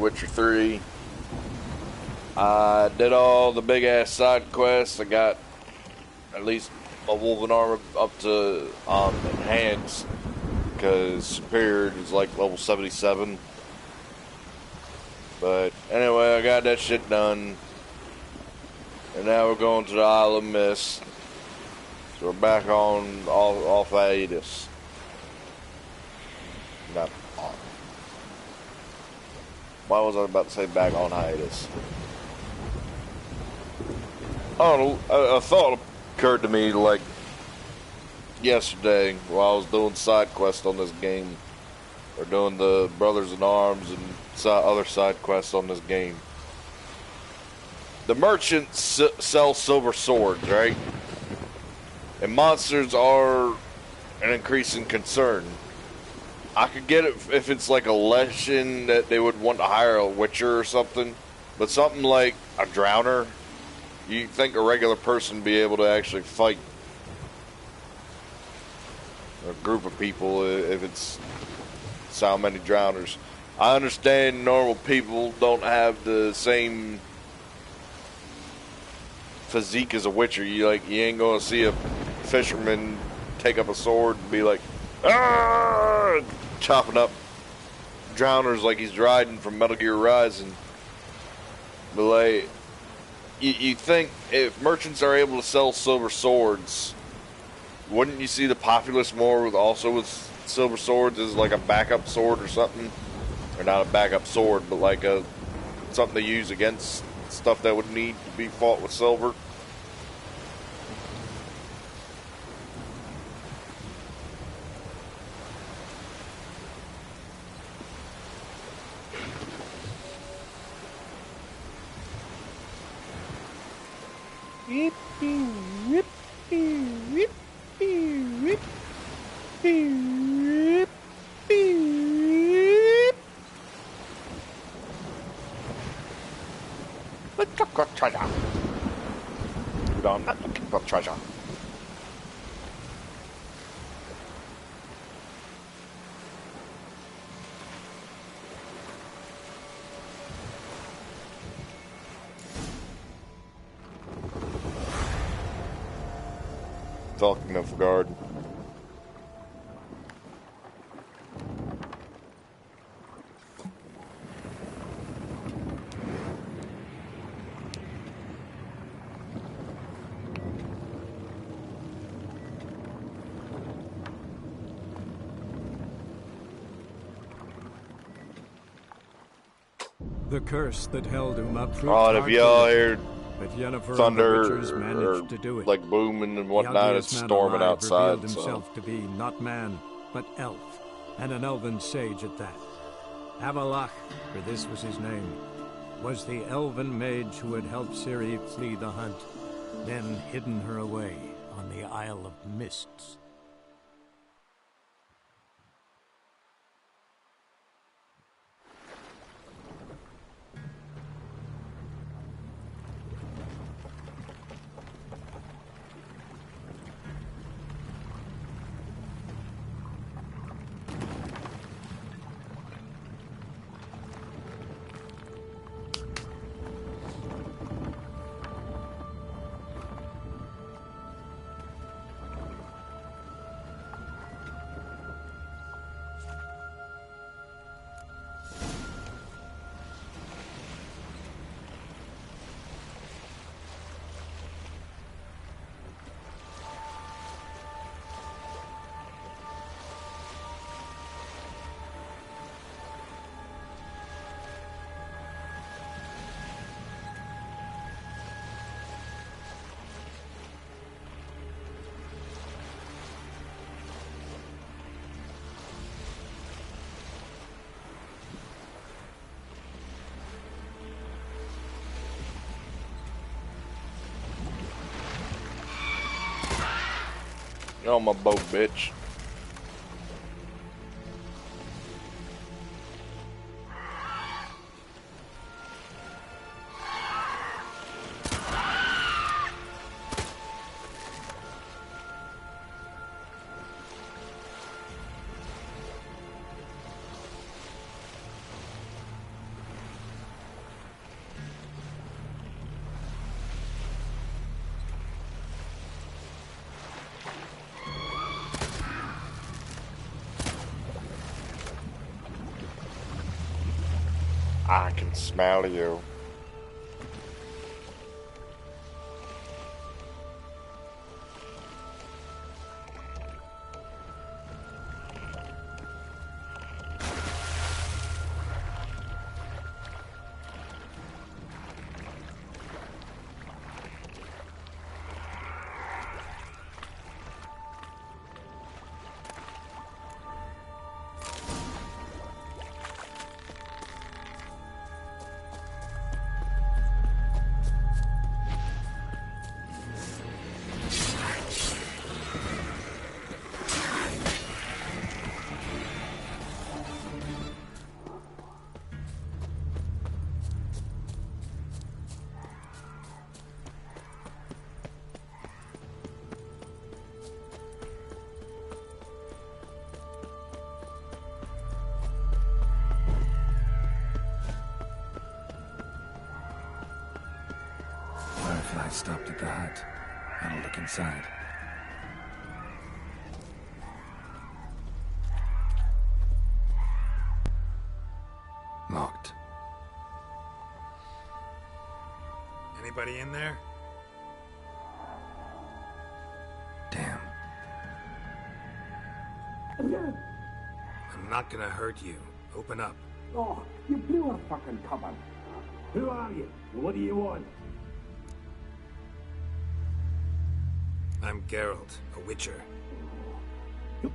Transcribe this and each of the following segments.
Witcher 3. I did all the big ass side quests. I got at least my Wolven armor up to enhanced, because Superior is like level 77. But anyway, I got that shit done. And now we're going to the Isle of Mist. So we're back on off hiatus. Not on. Why was I about to say back on hiatus? I don't know. A thought occurred to me like yesterday while I was doing side quests on this game, or doing the Brothers in Arms and other side quests on this game. The merchants sell silver swords, right? And monsters are an increasing concern. I could get it if it's like a legend that they would want to hire a witcher or something, but something like a drowner, you think a regular person would be able to actually fight a group of people if it's so many drowners. I understand normal people don't have the same physique as a witcher. You ain't gonna see a fisherman take up a sword and be like, "Arr!" chopping up drowners like he's riding from Metal Gear Rising. But like, you think if merchants are able to sell silver swords, wouldn't you see the populace more with silver swords as like a backup sword or something? Or not a backup sword, but like something to use against stuff that would need to be fought with silver. Let's look for treasure. I'm not looking for treasure. Talking of guard. The curse that held him up. Oh, if y'all hear but Yennefer thunder and the Witchers managed to do it. like booming and The whatnot, it's ugliest man storming alive outside. revealed himself to be not man, but elf, and an elven sage at that. Avalach, for this was his name, was the elven mage who had helped Ciri flee the hunt, then hidden her away on the Isle of Mists. You're on my boat, bitch. I can smell you. I stopped at the hut. I'll look inside. Locked. Anybody in there? Damn. I'm not gonna hurt you. Open up. Oh, you blew a fucking cupboard. Who are you? What do you want? I'm Geralt, a witcher.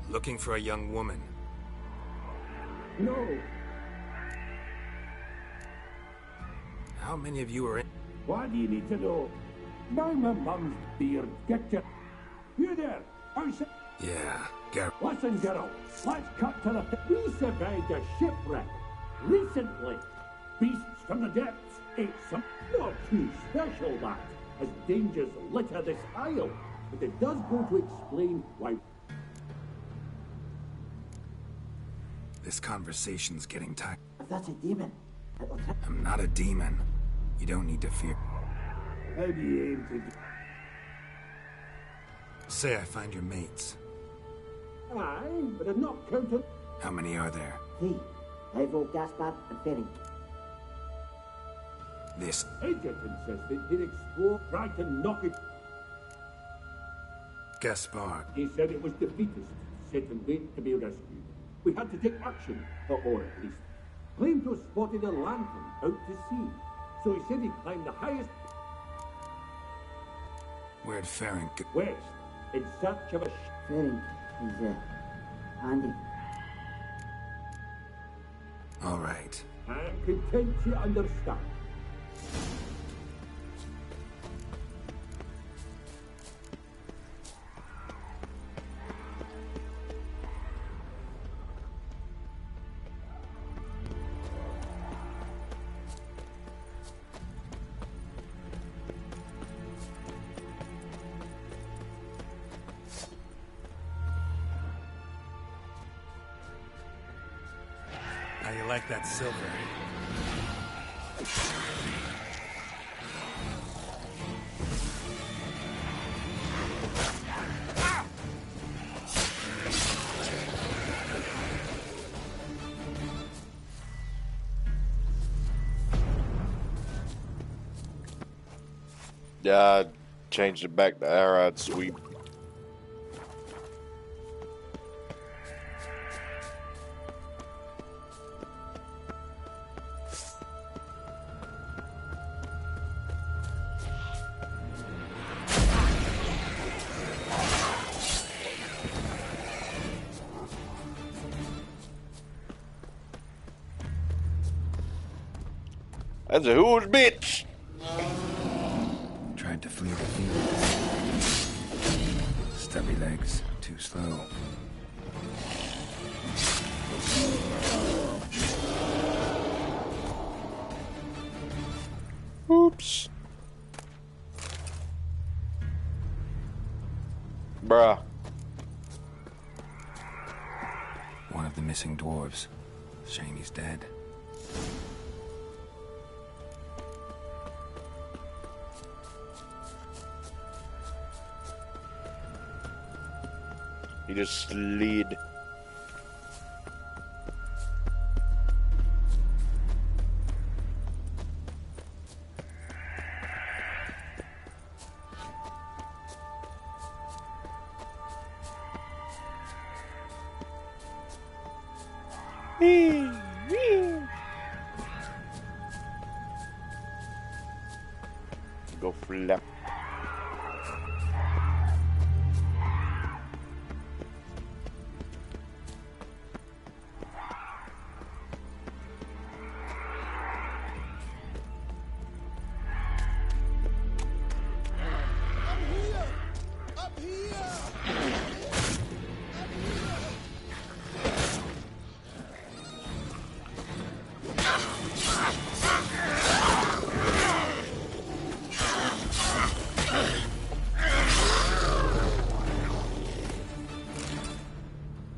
Looking for a young woman. No. How many of you are in? Why do you need to know? Now my mum's beard. Get your... You there! Outside. Yeah, Geralt. Listen, Geralt. Let's cut to the... We survived a shipwreck. Recently. Beasts from the depths ate some... Not too special, that. As dangers litter this isle. But it does go to explain why... This conversation's getting tight. If that's a demon, it'll I'm not a demon. You don't need to fear. How do you aim to... Say I find your mates. Aye, but I'm not counting... How many are there? 3. Ivo, Gaspard, and Ferin. This. Agent insisted he'd explore, tried to knock it... Gaspard. He said it was defeatist, set and wait to be rescued. We had to take action, or at least claimed to have spotted a lantern out to sea. So he said he'd climb the highest Where'd Ferin go? west in search of a Ferin is, handy. All right. I'm content to understand. How you like that silver? Yeah, I changed it back to Arrowhead Sweep. That's a huge bitch. Tried to flee the field. Stubby legs, too slow. Oops. Bruh. One of the missing dwarves. Shame he's dead. He just slid. Go flap.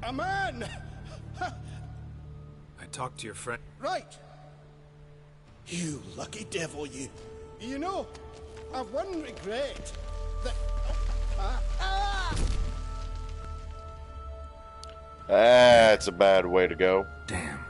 A man! I talked to your friend. Right. You lucky devil, you. You know, I've one regret. That... That's a bad way to go. Damn.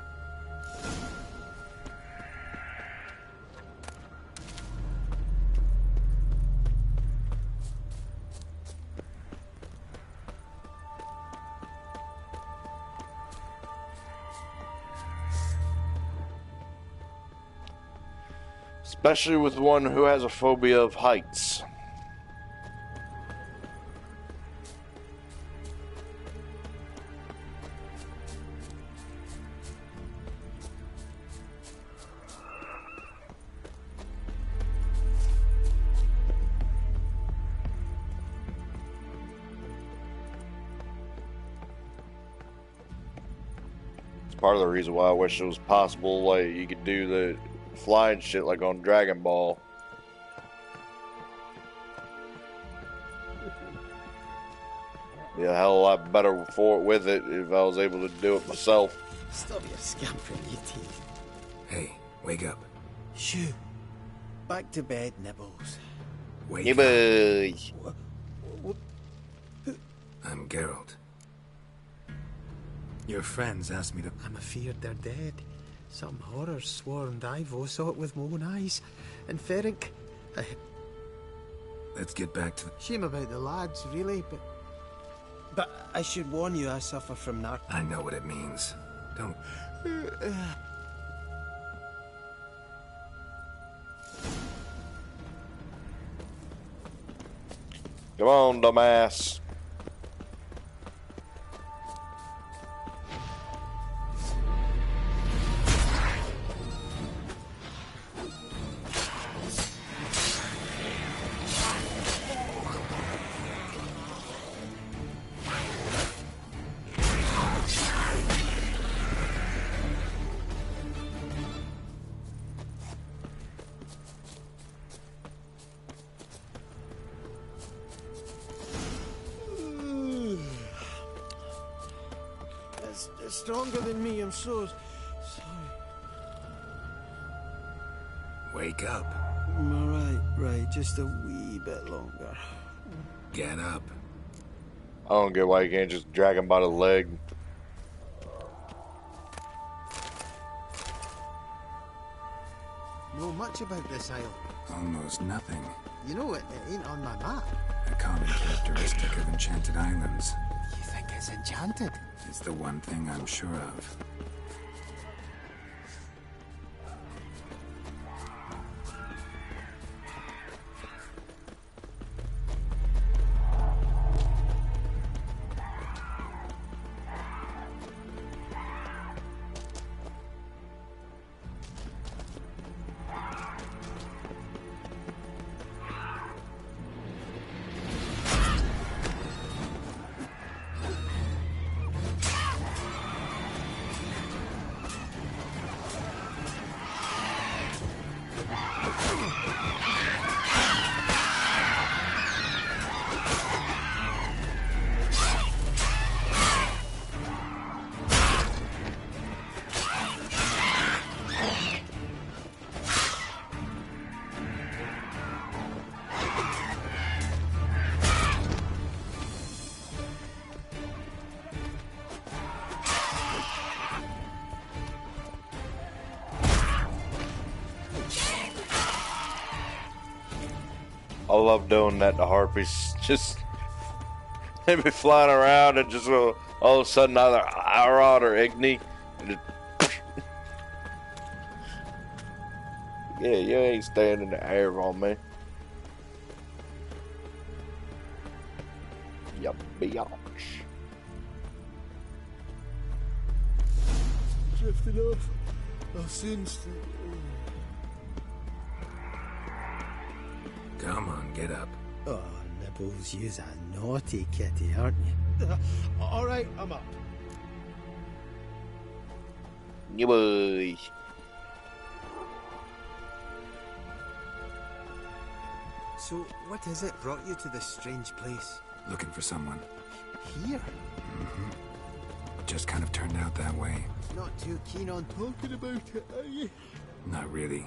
Especially with one who has a phobia of heights. It's part of the reason why I wish it was possible, like, you could do the flying shit like on Dragon Ball. Yeah, a hell of a lot better for it with it if I was able to do it myself. Stop your scampering, you teeth. Hey, wake up. Shoo. Back to bed, Nibbles. Wake Hey, up. boys. I'm Geralt. Your friends asked me to... I'm afeard they're dead. Some horrors swarmed. Ivo saw it with my own eyes. And Ferenc... Let's get back to... Shame about the lads, really, but... But I should warn you, I suffer from I know what it means. Don't... Come on, dumbass. It's stronger than me, I'm so sorry. Wake up. Right, just a wee bit longer. Get up. I don't get why you can't just drag him by the leg. Know much about this isle. Almost nothing. You know, it ain't on my map. A common characteristic of enchanted islands. You think it's enchanted? It's the one thing I'm sure of. I love doing that to harpies. Just they be flying around and just all of a sudden either Arod or Igni just Yeah, you ain't staying in the air on me. Yup, biatch. Drifting off. I'll soon. Come on, get up. Oh, Nibbles, you's a naughty kitty, aren't you? All right, I'm up. Yeah, boy. So, what is it brought you to this strange place? Looking for someone. Here? Just kind of turned out that way. Not too keen on talking about it, are you? Not really.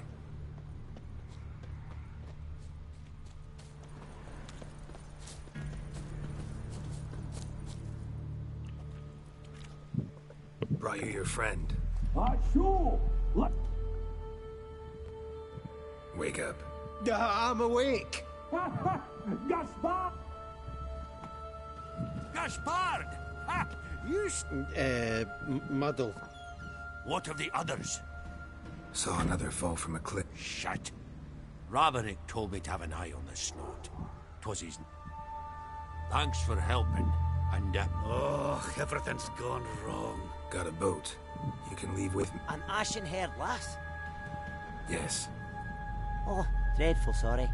Brought you your friend. Sure. Wake up. I'm awake. Gaspard! Gaspard! Ha! Muddle. What of the others? Saw another fall from a cliff. Shit. Raverick told me to have an eye on the snot. 'Twas his... Thanks for helping, and... Oh, everything's gone wrong. Got a boat. You can leave with me. An ashen-haired lass? Yes. Oh, dreadful sorry.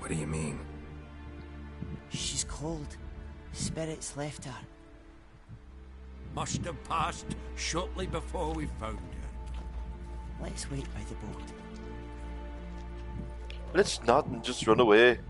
What do you mean? She's cold. Spirits left her. Must have passed shortly before we found her. Let's wait by the boat. Let's not and just run away.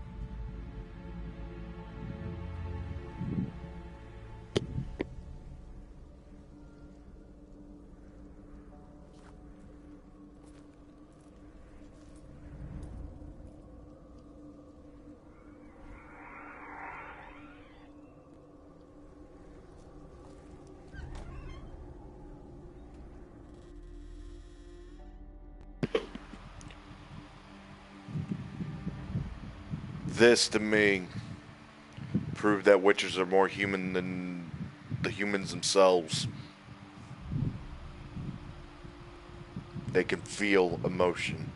This, to me, proved that witches are more human than the humans themselves. They can feel emotion.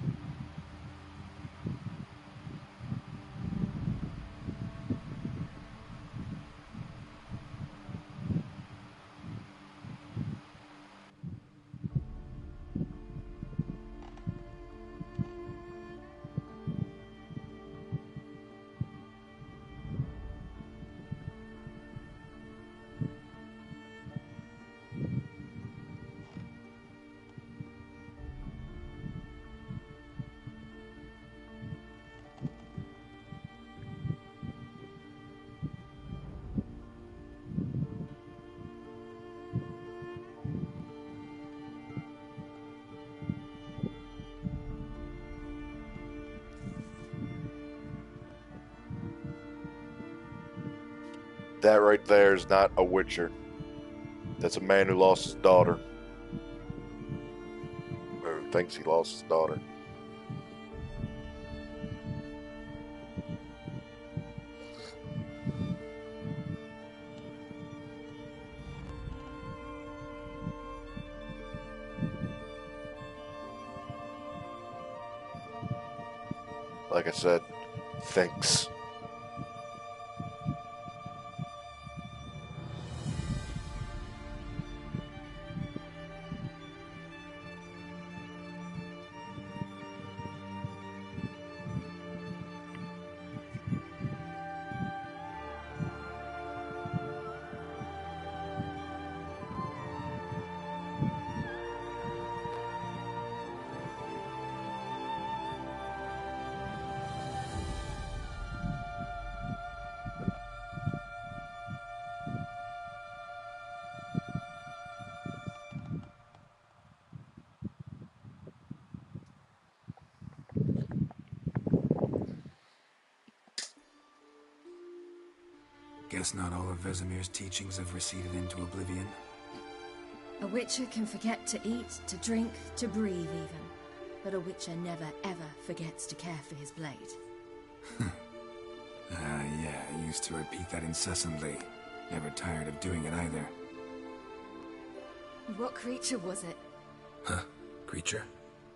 That right there is not a witcher. That's a man who lost his daughter. Or thinks he lost his daughter. Like I said, thinks. Guess not all of Vesemir's teachings have receded into oblivion. A witcher can forget to eat, to drink, to breathe even. But a witcher never ever forgets to care for his blade. Yeah, I used to repeat that incessantly. Never tired of doing it either. What creature was it? Huh? Creature?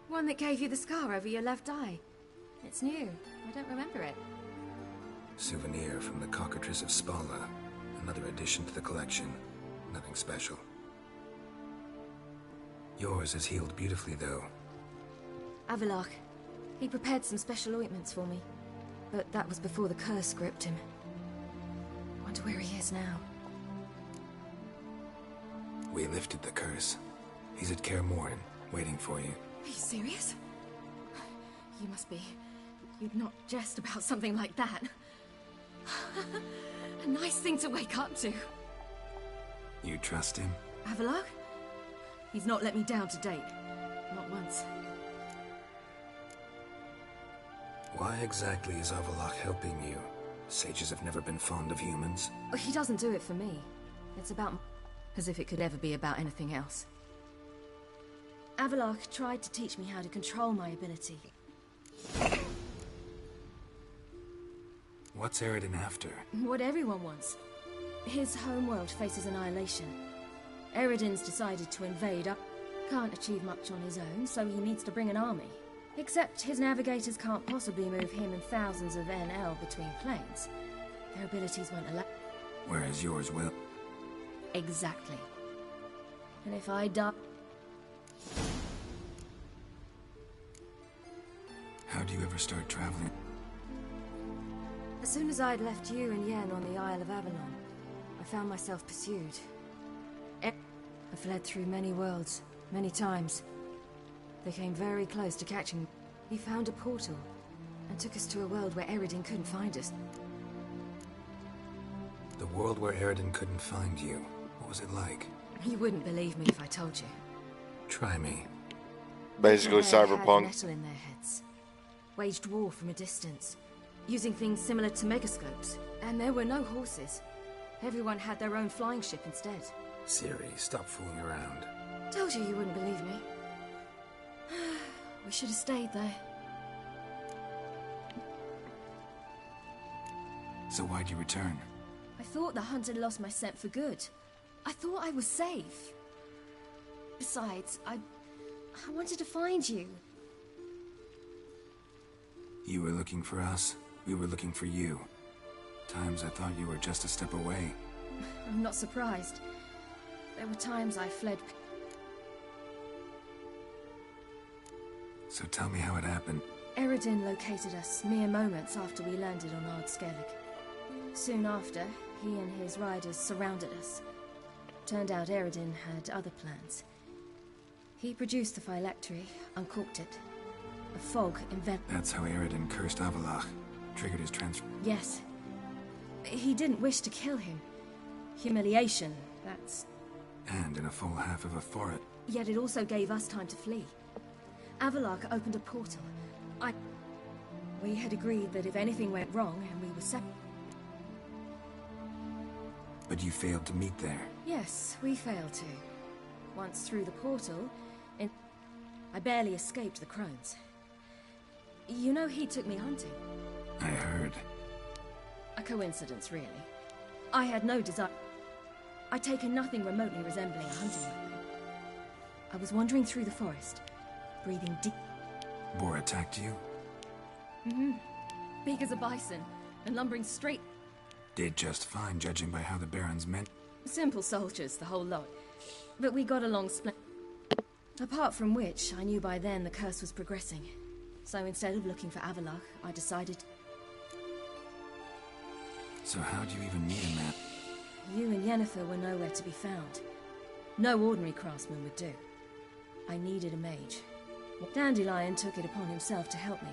One that gave you the scar over your left eye. It's new. I don't remember it. Souvenir from the cockatrice of Spala. Another addition to the collection. Nothing special. Yours is healed beautifully, though. Avalach. He prepared some special ointments for me. But that was before the curse gripped him. Wonder where he is now. We lifted the curse. He's at Kaer Morhen, waiting for you. Are you serious? You must be. You'd not jest about something like that. A nice thing to wake up to. You trust him? Avalach? He's not let me down to date. Not once. Why exactly is Avalach helping you? Sages have never been fond of humans. He doesn't do it for me. It's about... as if it could ever be about anything else. Avalach tried to teach me how to control my ability. What's Eredin after? What everyone wants. His homeworld faces annihilation. Eredin's decided to invade up. Can't achieve much on his own, so he needs to bring an army. Except his navigators can't possibly move him and thousands of NL between planes. Their abilities won't allow... Whereas yours will. Exactly. And if I die... How do you ever start traveling? As soon as I'd left you and Yen on the Isle of Avalon, I found myself pursued. I fled through many worlds, many times. They came very close to catching me. He found a portal, and took us to a world where Eredin couldn't find us. The world where Eredin couldn't find you. What was it like? You wouldn't believe me if I told you. Try me. Basically, They had cyberpunk. metal in their heads. Waged war from a distance, using things similar to megascopes. And there were no horses. Everyone had their own flying ship instead. Siri, stop fooling around. Told you wouldn't believe me. We should have stayed there. So why'd you return? I thought the hunt had lost my scent for good. I thought I was safe. Besides, I wanted to find you. You were looking for us. We were looking for you. Times I thought you were just a step away. I'm not surprised. There were times I fled. So tell me how it happened. Eredin located us mere moments after we landed on Ard Skellig. Soon after, he and his riders surrounded us. Turned out Eredin had other plans. He produced the phylactery, uncorked it. A fog enveloped... That's how Eredin cursed Avalach. Triggered his Yes. He didn't wish to kill him. Humiliation, that's... And in a full half of a forest. Yet it also gave us time to flee. Avalach opened a portal. We had agreed that if anything went wrong and we were separate... But you failed to meet there. Yes, we failed to. Once through the portal, I barely escaped the crones. You know he took me hunting. I heard. A coincidence, really. I had no desire... I'd taken nothing remotely resembling a hunting weapon. I was wandering through the forest, breathing deep... Boar attacked you? Mm-hmm. Big as a bison, and lumbering straight... Did just fine, judging by how the Barons meant. Simple soldiers, the whole lot. But we got along Apart from which, I knew by then the curse was progressing. So instead of looking for Avalach, I decided... So how'd you even meet him at? You and Yennefer were nowhere to be found. No ordinary craftsman would do. I needed a mage. Dandelion took it upon himself to help me.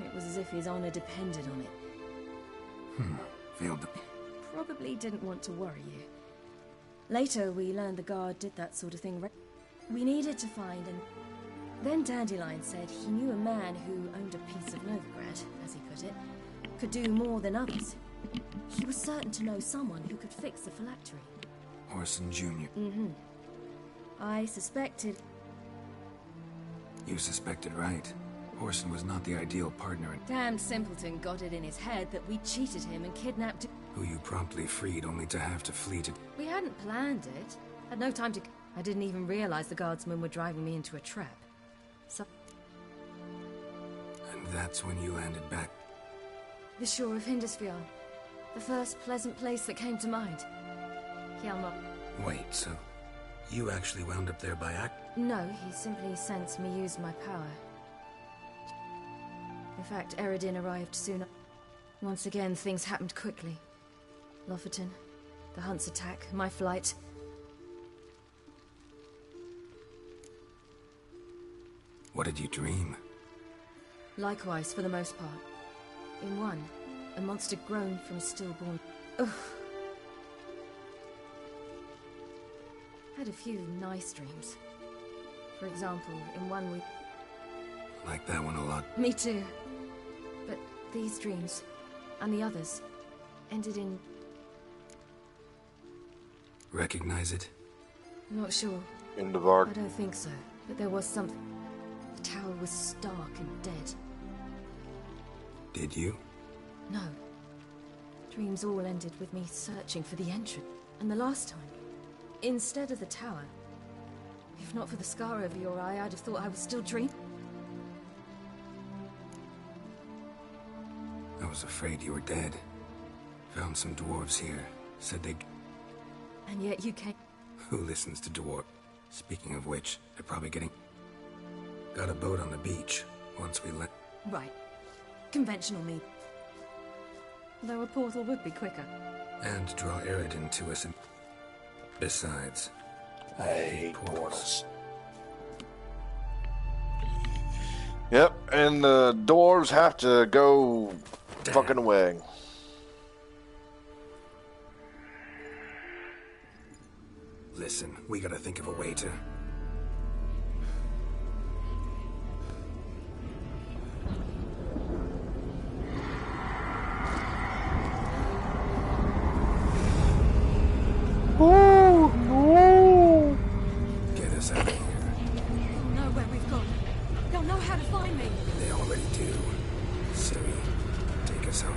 It was as if his honor depended on it. Failed. Probably didn't want to worry you. Later, we learned the guard did that sort of thing. We needed to find and... Then Dandelion said he knew a man who owned a piece of Novigrad, as he put it, could do more than others. He was certain to know someone who could fix the phylactery. Orson Jr. Mm-hmm. I suspected... You suspected right. Orson was not the ideal partner. Damned simpleton got it in his head that we cheated him and kidnapped him. Who you promptly freed only to have to flee to... We hadn't planned it. Had no time to... I didn't even realize the guardsmen were driving me into a trap. So And that's when you landed back. the shore of Hindisfjord. The first pleasant place that came to mind. Hjalmar. Wait, so you actually wound up there by act? No, he simply sensed me use my power. In fact, Eredin arrived soon. Once again, things happened quickly. Lofferton, the Hunt's attack, my flight. What did you dream? Likewise, for the most part. In one, a monster grown from a stillborn. Ugh. Had a few nice dreams. For example, in one we... Like that one a lot. Me too. But these dreams, and the others, ended in... Recognize it? Not sure. In the Varg. I don't think so. But there was something. The tower was stark and dead. Did you? No. Dreams all ended with me searching for the entrance. And the last time, instead of the tower, if not for the scar over your eye, I'd have thought I was still dreaming. I was afraid you were dead. Found some dwarves here. Said they... And yet you came... Who listens to dwarf? Speaking of which, they're probably getting... Got a boat on the beach. Once we let... Right. Conventional me. Though a portal would be quicker. And draw Eredin to us and... Besides... I hate portals. Yep, and the dwarves have to go fucking away. Listen, we gotta think of a way to... Oh, no! Get us out of here. They'll know where we've gone. They'll know how to find me. They already do. Siri, take us home.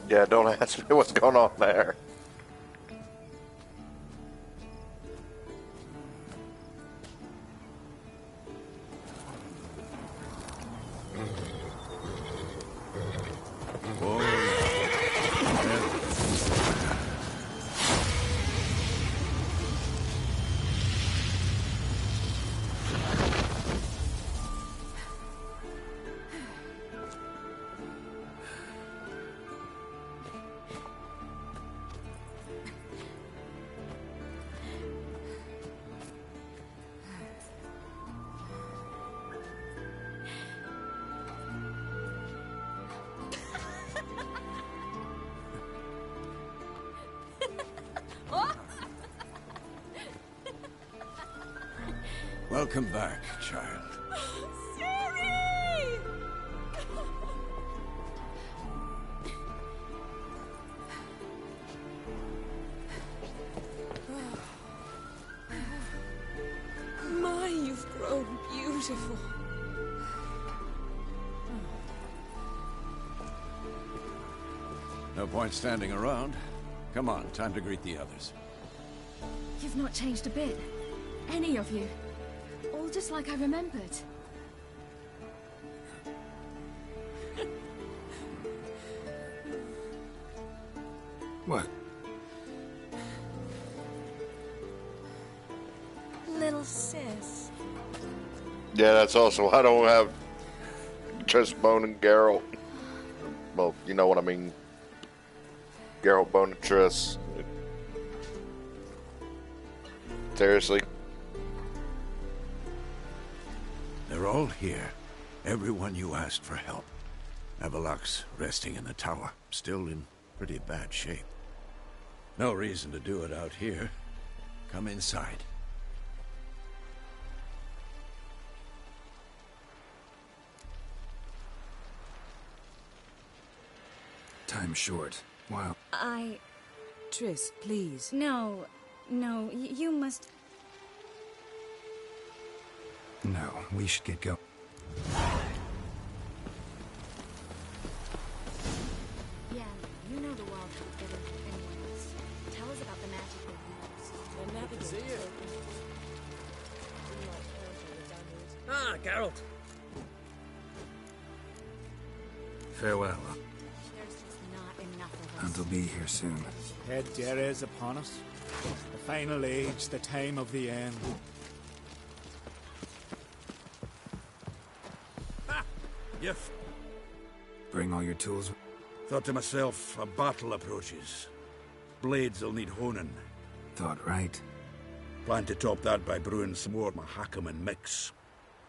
Yeah, don't ask me what's going on there. Welcome back, child. Siri! My, you've grown beautiful. No point standing around. Come on, time to greet the others. You've not changed a bit. Any of you. All just like I remembered. What? Little sis. Yeah, that's also why I don't have Tress Bone and Geralt. Well, you know what I mean. Geralt, Bone, and Tress. Seriously. They're all here. Everyone you asked for help. Avalok's resting in the tower, still in pretty bad shape. No reason to do it out here. Come inside. Time's short. Wow. Triss, please. No, you must... No, we should get going. Yeah, you know the wild hunt better than anyone else. Tell us about the magic they use. The navigator. Ah, Geralt. Farewell. There's just not enough of us. Hunt'll be here soon. Head there is upon us. The final age, the time of the end. Yef. Bring all your tools. Thought to myself, a battle approaches. Blades will need honing. Thought right. Plan to top that by brewing some more Mahakam and mix.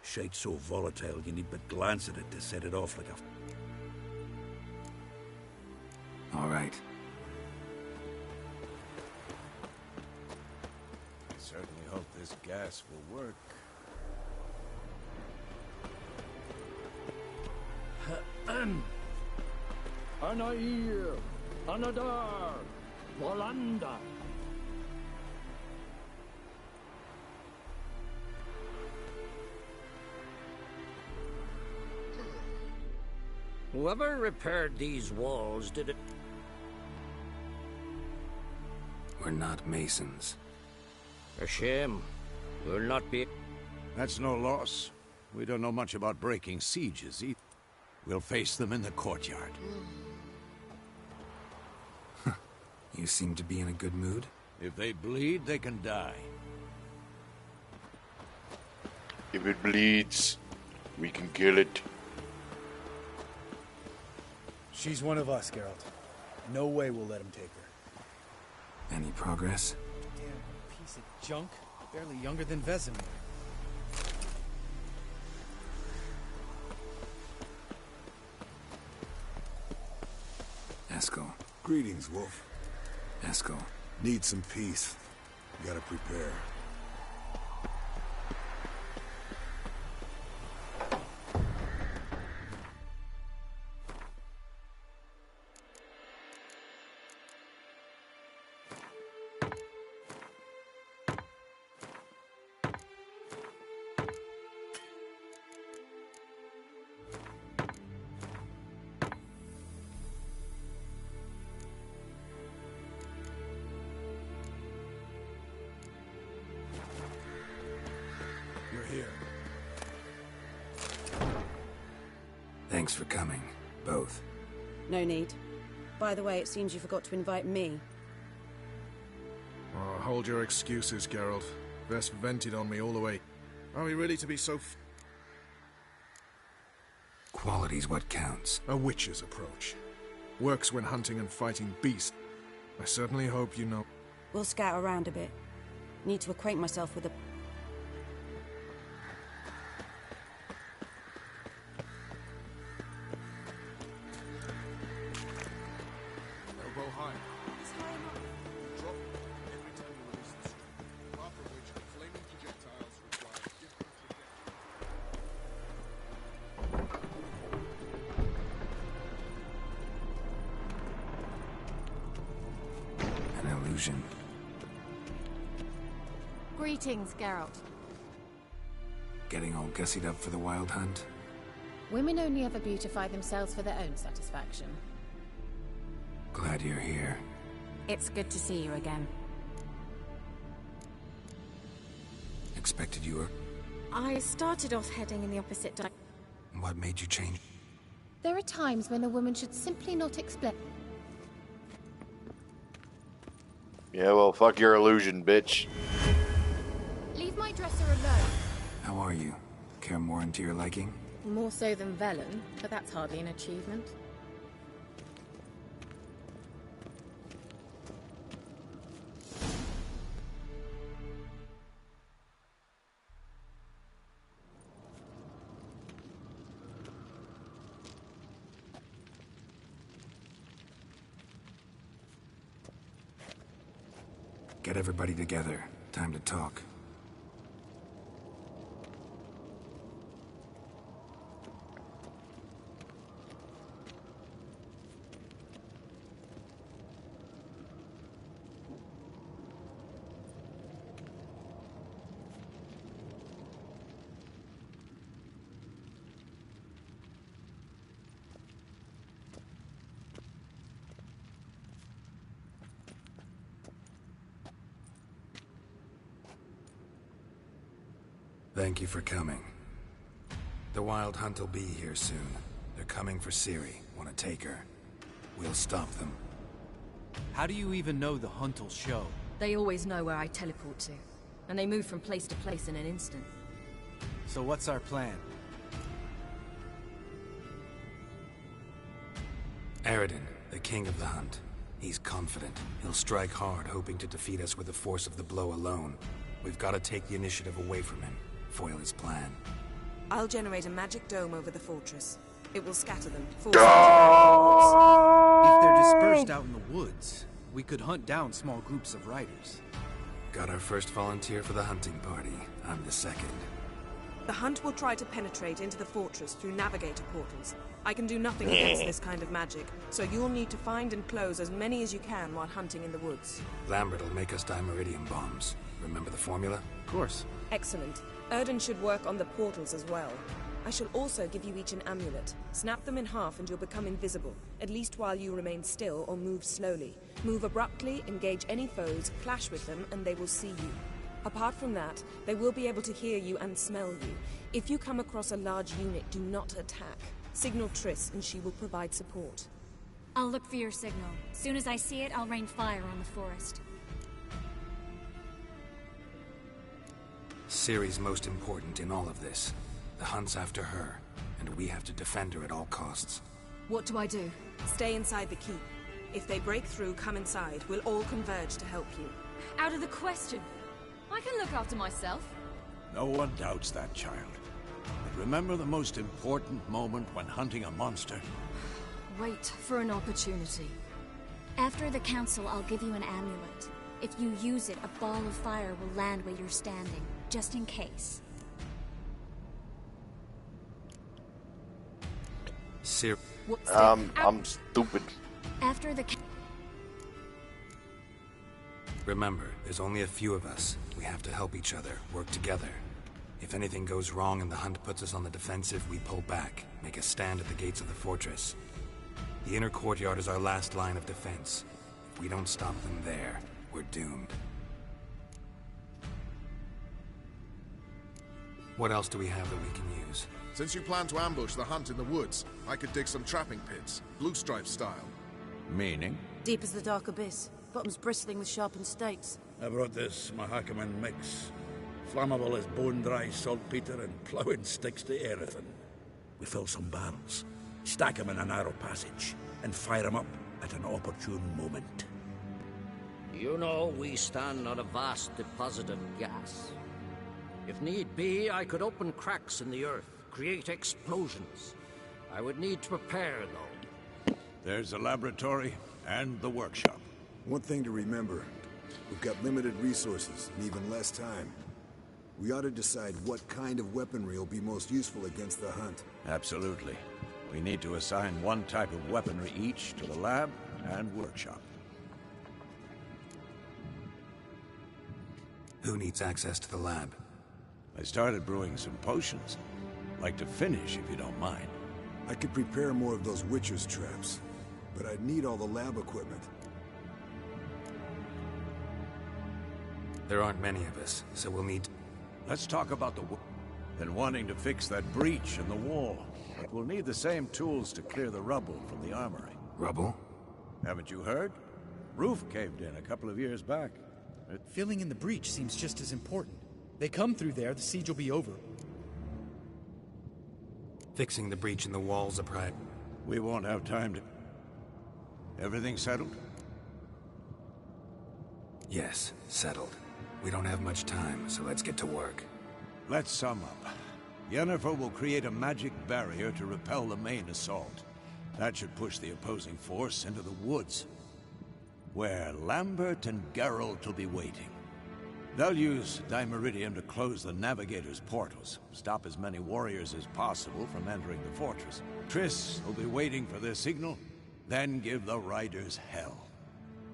Shite so volatile, you need but glance at it to set it off like a... All right. I certainly hope this gas will work. Anair, Anadar, Volanda. Whoever repaired these walls did it... We're not masons. A shame. We'll not be... That's no loss. We don't know much about breaking sieges either. We'll face them in the courtyard. You seem to be in a good mood. If they bleed, they can die. If it bleeds, we can kill it. She's one of us, Geralt. No way we'll let him take her. Any progress? Damn piece of junk. Barely younger than Vesemir. Eskel. Greetings, Wolf. Eskel. Need some peace. Gotta prepare. Here. Thanks for coming, both. No need. By the way, it seems you forgot to invite me. Oh, hold your excuses, Geralt. Vest vented on me all the way. Are we really to be so Quality's what counts. A witch's approach. Works when hunting and fighting beasts. I certainly hope you know. We'll scout around a bit. Need to acquaint myself with the... Elbow high. Drop every time you release the string. After which, flaming projectiles require different... An illusion. Greetings, Geralt. Getting all gussied up for the wild hunt? Women only ever beautify themselves for their own satisfaction. Glad you're here. It's good to see you again. Expected you were... I started off heading in the opposite direction. What made you change? There are times when a woman should simply not explain. Yeah, well, fuck your illusion, bitch. Leave my dresser alone. How are you? Care more into your liking? More so than Velen, but that's hardly an achievement. Get everybody together. Time to talk. Thank you for coming. The Wild Hunt will be here soon. They're coming for Ciri. Want to take her. We'll stop them. How do you even know the Hunt will show? They always know where I teleport to. And they move from place to place in an instant. So what's our plan? Aradin, the king of the Hunt. He's confident. He'll strike hard, hoping to defeat us with the force of the blow alone. We've got to take the initiative away from him. Foil his plan. I'll generate a magic dome over the fortress. It will scatter them. If they're dispersed out in the woods, we could hunt down small groups of riders. Got our first volunteer for the hunting party. I'm the second. The Hunt will try to penetrate into the fortress through navigator portals. I can do nothing against this kind of magic, so you'll need to find and close as many as you can while hunting in the woods. Lambert will make us dimeridium bombs. Remember the formula? Of course. Excellent. Erden should work on the portals as well. I shall also give you each an amulet. Snap them in half and you'll become invisible, at least while you remain still or move slowly. Move abruptly, engage any foes, clash with them, and they will see you. Apart from that, they will be able to hear you and smell you. If you come across a large unit, do not attack. Signal Triss and she will provide support. I'll look for your signal. Soon as I see it, I'll rain fire on the forest. Ciri's most important in all of this. The Hunt's after her, and we have to defend her at all costs. What do I do? Stay inside the keep. If they break through, come inside. We'll all converge to help you. Out of the question. I can look after myself. No one doubts that, child. But remember the most important moment when hunting a monster? Wait for an opportunity. After the council, I'll give you an amulet. If you use it, a ball of fire will land where you're standing, just in case. Ciri... I'm stupid. After the... Remember, there's only a few of us. We have to help each other, work together. If anything goes wrong and the Hunt puts us on the defensive, we pull back, make a stand at the gates of the fortress. The inner courtyard is our last line of defense. If we don't stop them there, we're doomed. What else do we have that we can use? Since you plan to ambush the Hunt in the woods, I could dig some trapping pits, blue stripe style. Meaning? Deep as the dark abyss, bottoms bristling with sharpened stakes. I brought this Mahakaman mix. Flammable as bone-dry saltpeter and ploughing sticks to everything. We fill some barrels, stack them in a narrow passage, and fire them up at an opportune moment. You know, we stand on a vast deposit of gas. If need be, I could open cracks in the earth, create explosions. I would need to prepare, though. There's the laboratory and the workshop. One thing to remember, we've got limited resources and even less time. We ought to decide what kind of weaponry will be most useful against the Hunt. Absolutely. We need to assign one type of weaponry each to the lab and workshop. Who needs access to the lab? I started brewing some potions. Like to finish, if you don't mind. I could prepare more of those Witcher's traps, but I'd need all the lab equipment. There aren't many of us, so we'll need... Let's talk about the... Been wanting to fix that breach in the wall, but we'll need the same tools to clear the rubble from the armory. Rubble? Haven't you heard? Roof caved in a couple of years back. Filling in the breach seems just as important. They come through there, the siege will be over. Fixing the breach in the walls, a We won't have time to... Everything settled? Yes, settled. We don't have much time, so let's get to work. Let's sum up. Yennefer will create a magic barrier to repel the main assault. That should push the opposing force into the woods, where Lambert and Geralt will be waiting. They'll use Dimeridium to close the Navigator's portals, stop as many warriors as possible from entering the fortress. Triss will be waiting for their signal, then give the riders hell.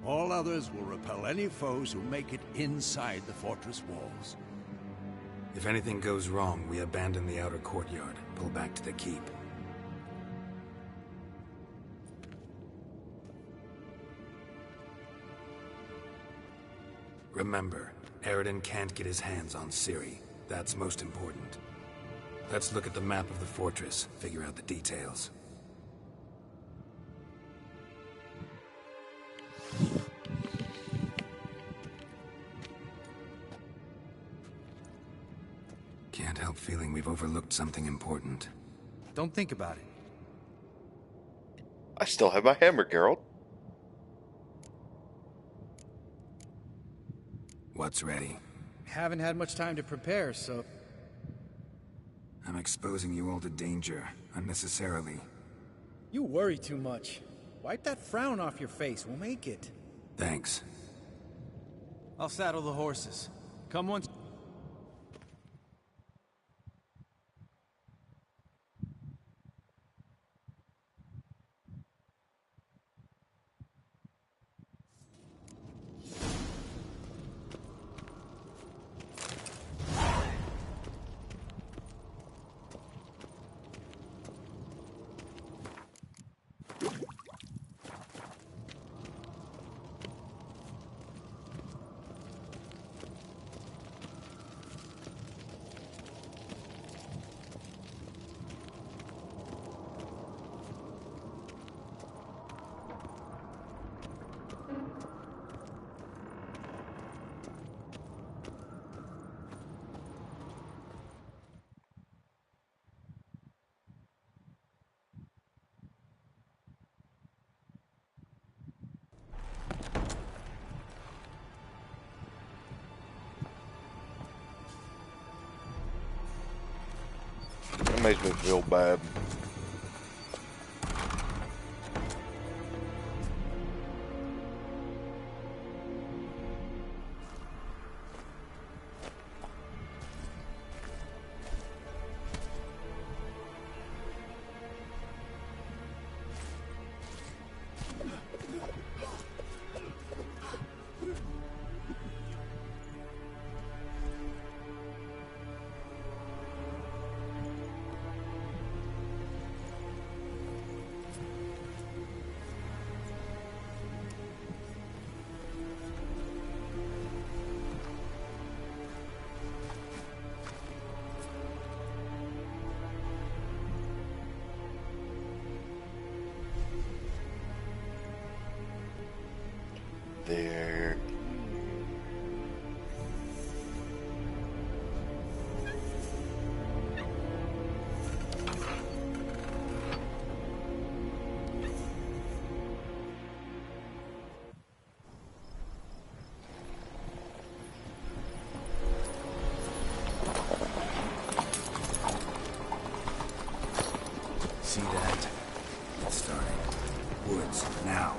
All others will repel any foes who make it inside the fortress walls. If anything goes wrong, we abandon the outer courtyard, pull back to the keep. Remember, Eridan can't get his hands on Ciri. That's most important. Let's look at the map of the fortress, figure out the details. Can't help feeling we've overlooked something important. Don't think about it. I still have my hammer, Geralt. What's ready? Haven't had much time to prepare, so... I'm exposing you all to danger, unnecessarily. You worry too much. Wipe that frown off your face, we'll make it. Thanks. I'll saddle the horses. Come once... That makes me feel bad. There. See that? Get started. Woods, now.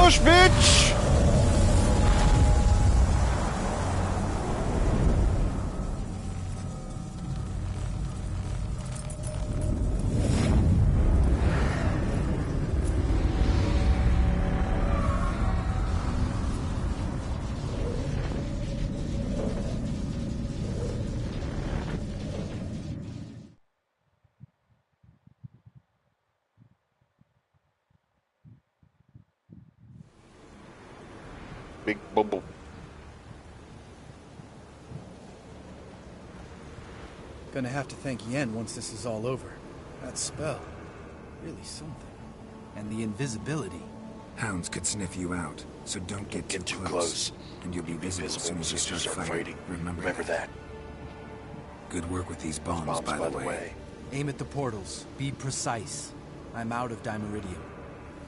bush, bitch! Big bubble. Gonna have to thank Yen once this is all over. That spell, really something. And the invisibility. Hounds could sniff you out, so don't get too close. And you'll be visible as soon as you start fighting. Remember that. Good work with these bombs, by the way. Aim at the portals. Be precise. I'm out of Dimeridium.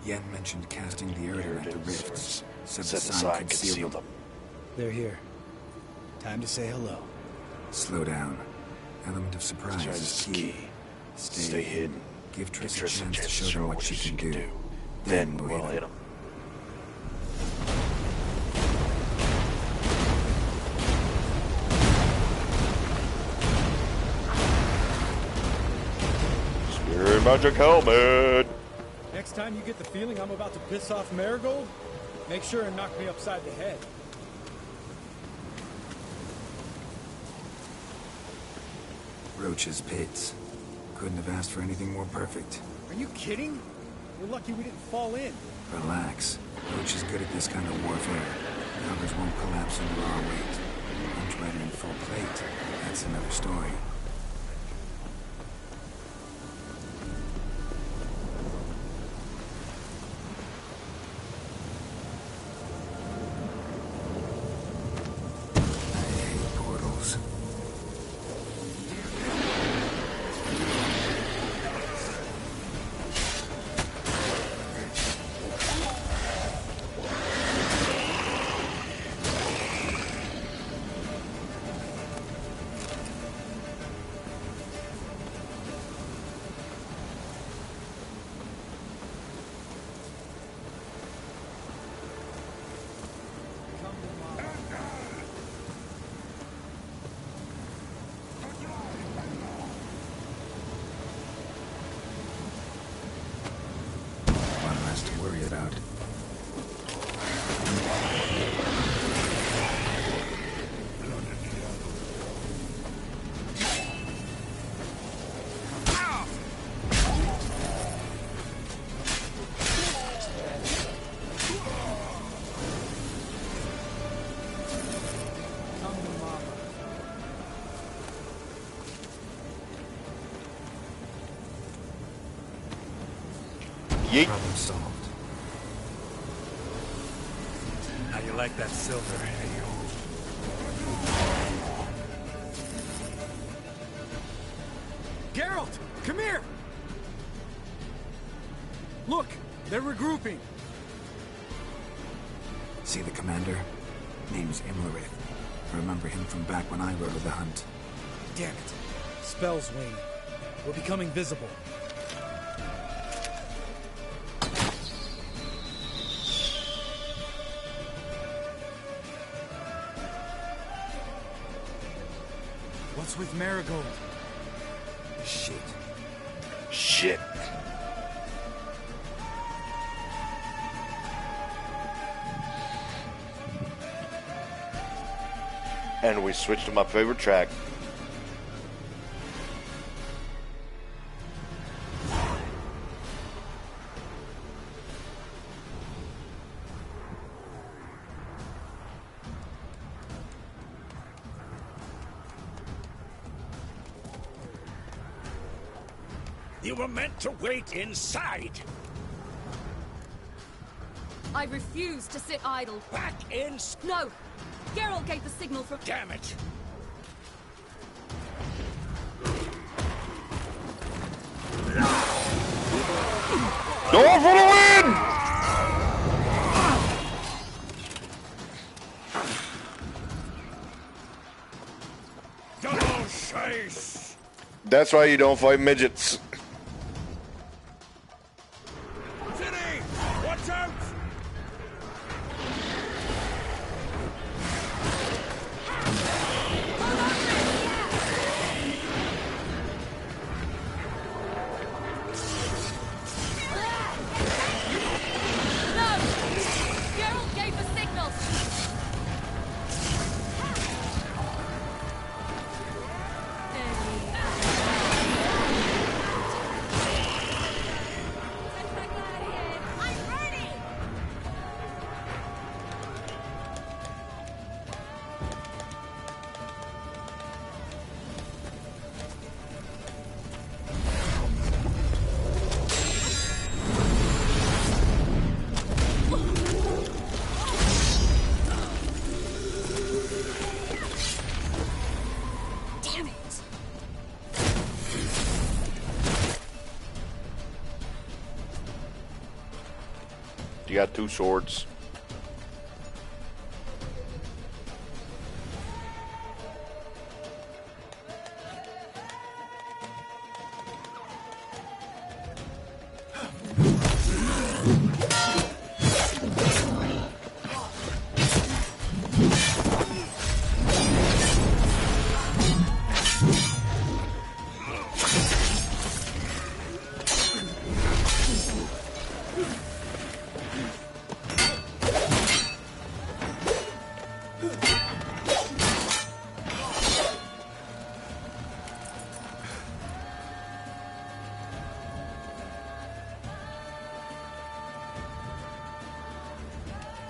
Yen mentioned casting the Erdin at the rifts. Said the sign could seal them. They're here. Time to say hello. Slow down. Element of surprise is key. Stay hidden. Give Triss a chance to show them what she can do. Then we'll hit them. Spirit magic helmet. Next time you get the feeling I'm about to piss off Marigold, make sure and knock me upside the head. Roach's pits. Couldn't have asked for anything more perfect. Are you kidding? We're lucky we didn't fall in. Relax. Roach is good at this kind of warfare. The others won't collapse under our weight. Punch right in full plate. That's another story. Problem solved. How you like that silver? Geralt, come here! Look, they're regrouping. See the commander? Name's Imlerith. I remember him from back when I rode the hunt. Damn it. Spell's waning. We're becoming visible. What's with Marigold? Shit. And we switched to my favorite track. You were meant to wait inside. I refuse to sit idle. Back in. No! Geralt gave the signal for— Damn it! Go for the win! Double chase! That's why you don't fight midgets. Watch out! got 2 swords.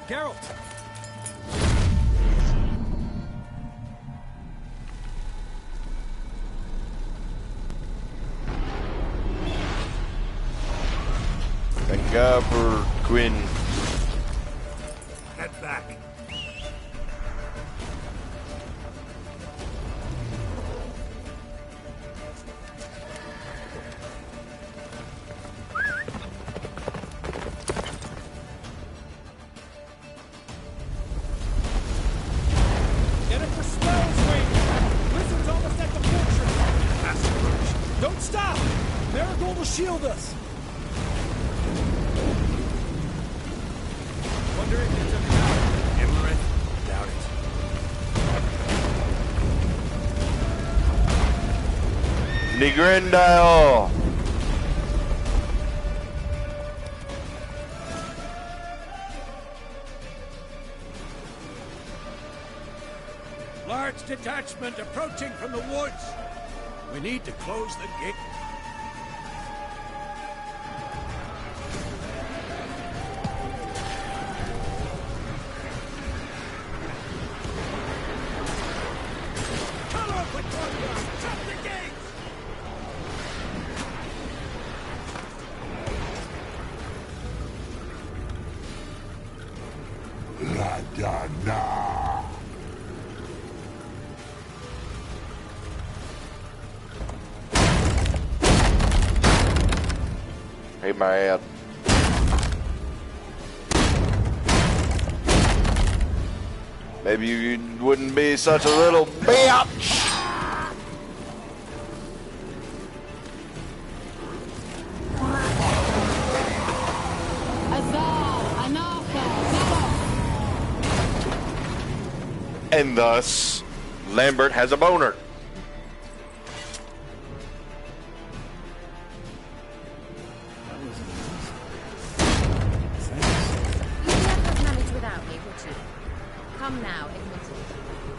Geralt! Thank God for Quinn. Head back. Jennifer smells wings! Wizard's almost at the fortress! Don't stop! Marigold will shield us! Wonder if it's a power. Immerith? Doubt it. Nigrendile! Large detachment approaching from the woods. We need to close the gate. Color Patrol! Shut the gates! La da na. Hey, man. Maybe you wouldn't be such a little bitch. And thus, Lambert has a boner. You'd never have managed without me, would you? Come now, admit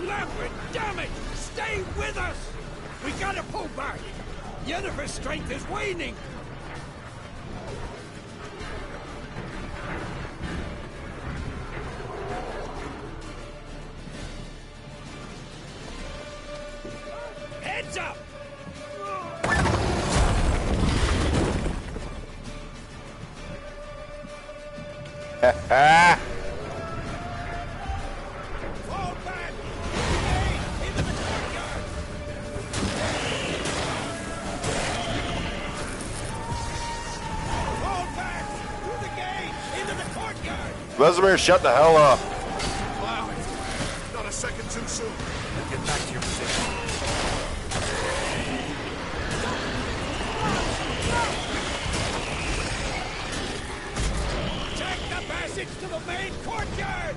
it. Lambert, damn it! Stay with us! We gotta pull back! Yennefer's strength is waning! Heads up! Ha ha! Fall back! Hey, into the courtyard! Fall back! Through the gate! Into the courtyard! Vesemir, shut the hell up. Allow it. Not a second too soon. Get back to your position. Check the passage to the main courtyard!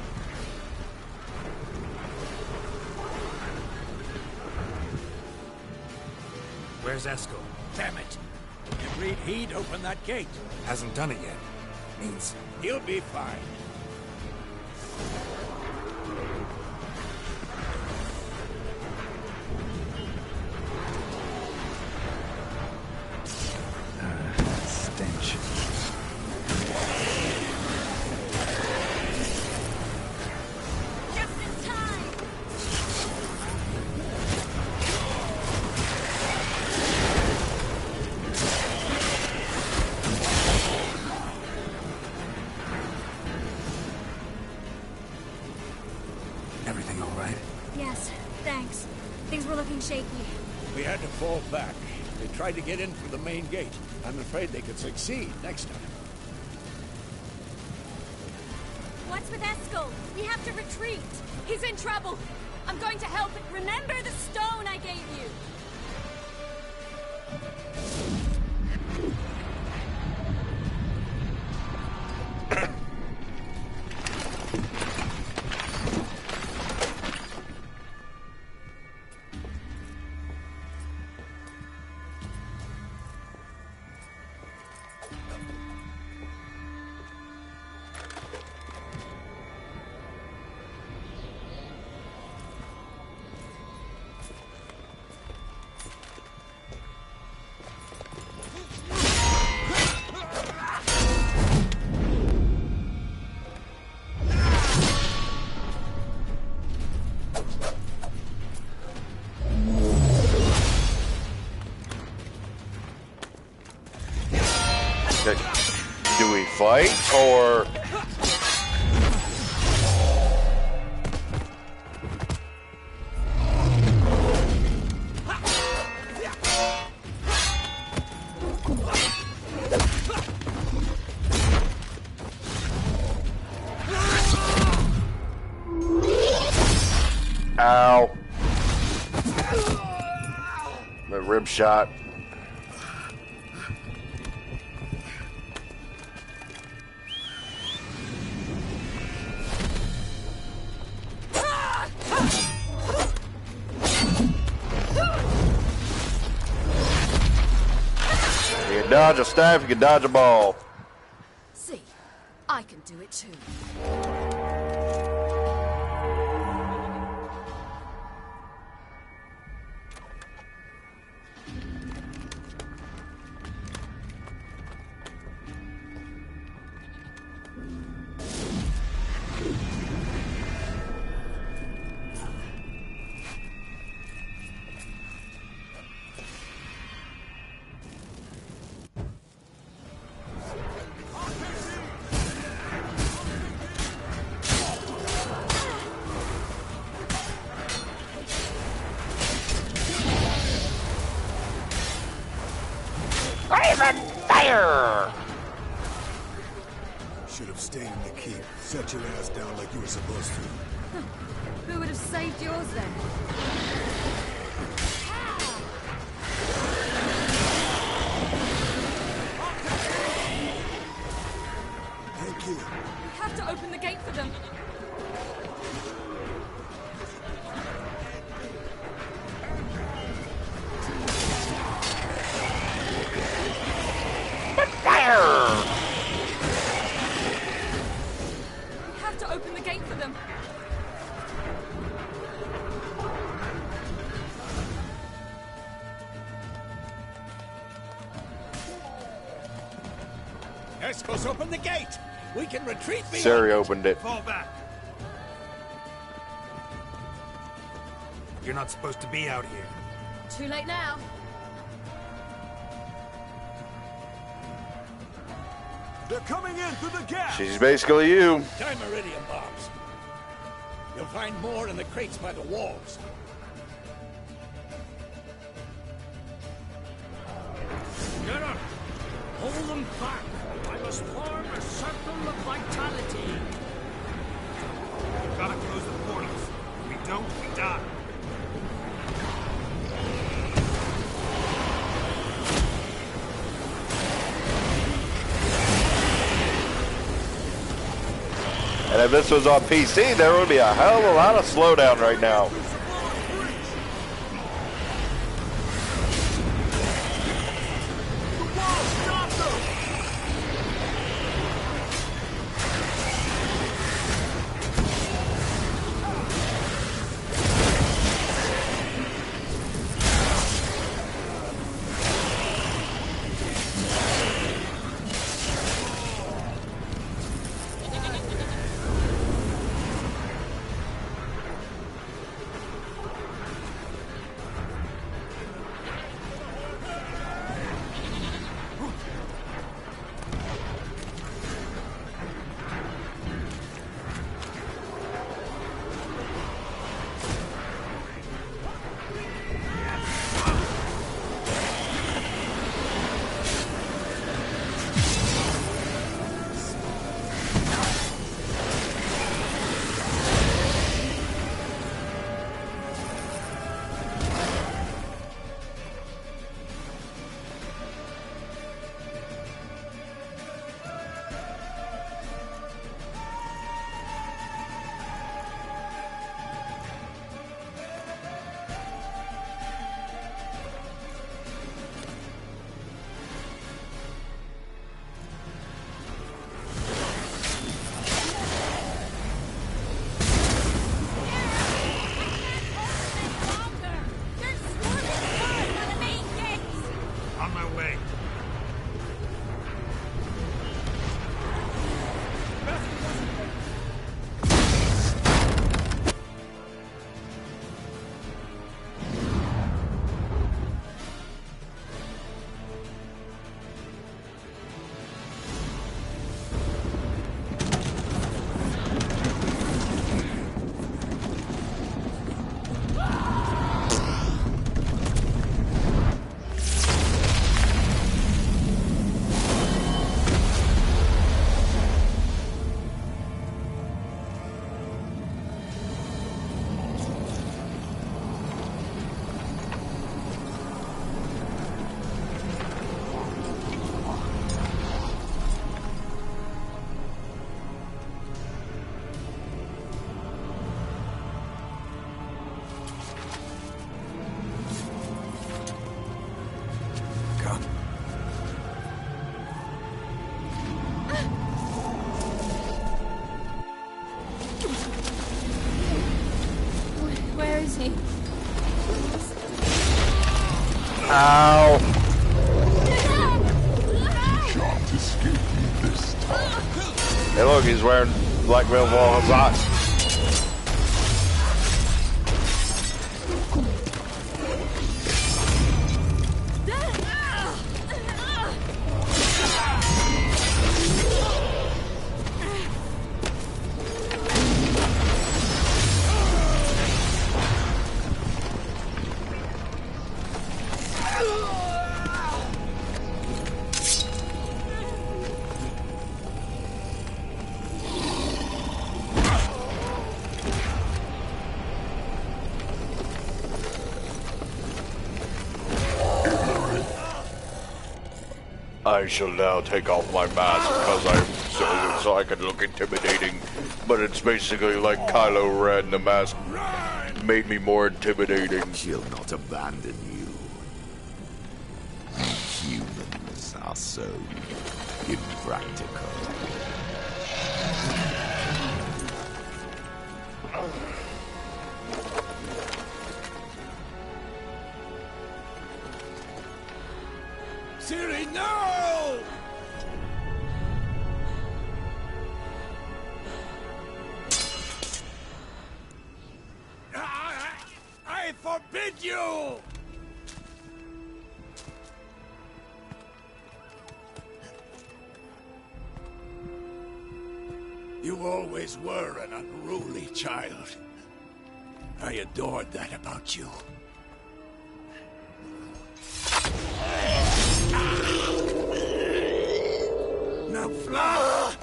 Where's Eskel? Damn it! Agreed he'd open that gate. Hasn't done it yet. Means He'll be fine. Stench. Just in time! everything all right? Yes, thanks. Things were looking shaky. We had to fall back. They tried to get in through the main gate. I'm afraid they could succeed next time. What's with Eskel? We have to retreat. He's in trouble. I'm going to help it. Remember the stone I gave you. Do we fight or? Ow. My rib shot. You can dodge a staff, you can dodge a ball. See, I can do it too. Fire! Should have stayed in the keep. Set your ass down like you were supposed to. Who would have saved yours then? Thank you. We have to open the gate for them. Fire! We have to open the gate for them. Escos, open the gate! We can retreat beyond Sari it. opened it. Fall back. You're not supposed to be out here. Too late now. They're coming in through the gap! She's basically you. Time iridium bombs. You'll find more in the crates by the walls. Get her! Hold them back! I must form a circle of vitality! We've got to close the portals. If we don't, we die. And if this was on PC, there would be a hell of a lot of slowdown right now. Ow. Shan't escape me this time. Hey, look, he's wearing black velvet on his eyes. I shall now take off my mask because so I can look intimidating. But it's basically like Kylo Ren. The mask made me more intimidating. She'll not abandon you. Humans are so impractical. Siri, no! I forbid you! You always were an unruly child. I adored that about you. Now fly!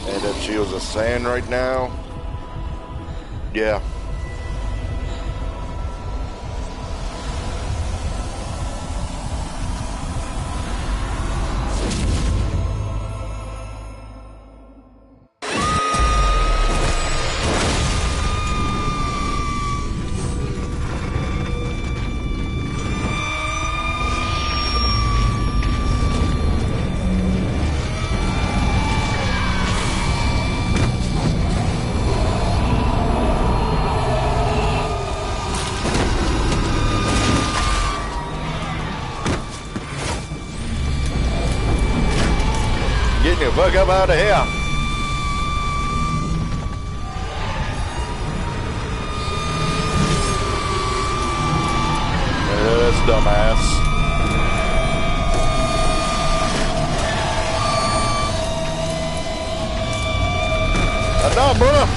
And that shield's of sand right now. Yeah. Get the fuck up out of here. This dumbass. Enough, brother.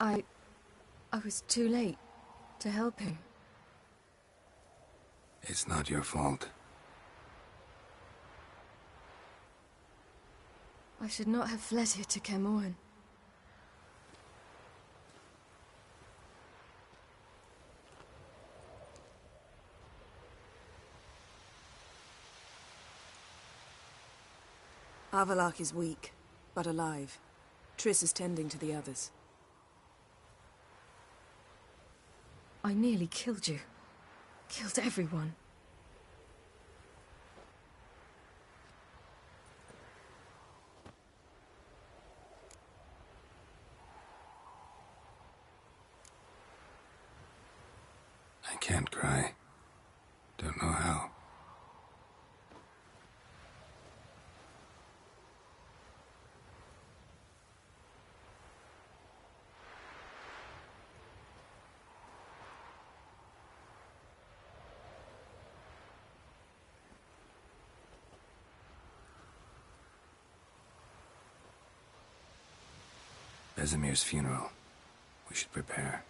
I was too late to help him. It's not your fault. I should not have fled here to Camoran. Avalak is weak, but alive. Triss is tending to the others. I nearly killed you. Killed everyone. I can't cry. Don't know how. Vesemir's funeral. We should prepare.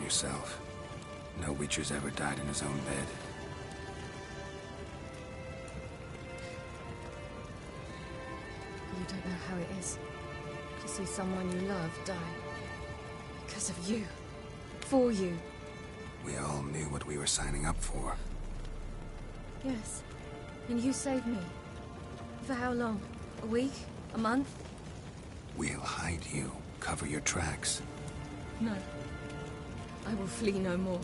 Yourself. No Witcher's ever died in his own bed. You don't know how it is to see someone you love die. Because of you. For you. We all knew what we were signing up for. Yes. And you saved me. For how long? A week? A month? We'll hide you. Cover your tracks. No. I will flee no more.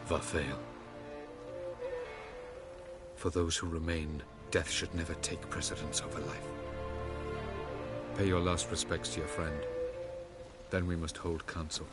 Varthael. For those who remain, death should never take precedence over life. Pay your last respects to your friend. Then we must hold council.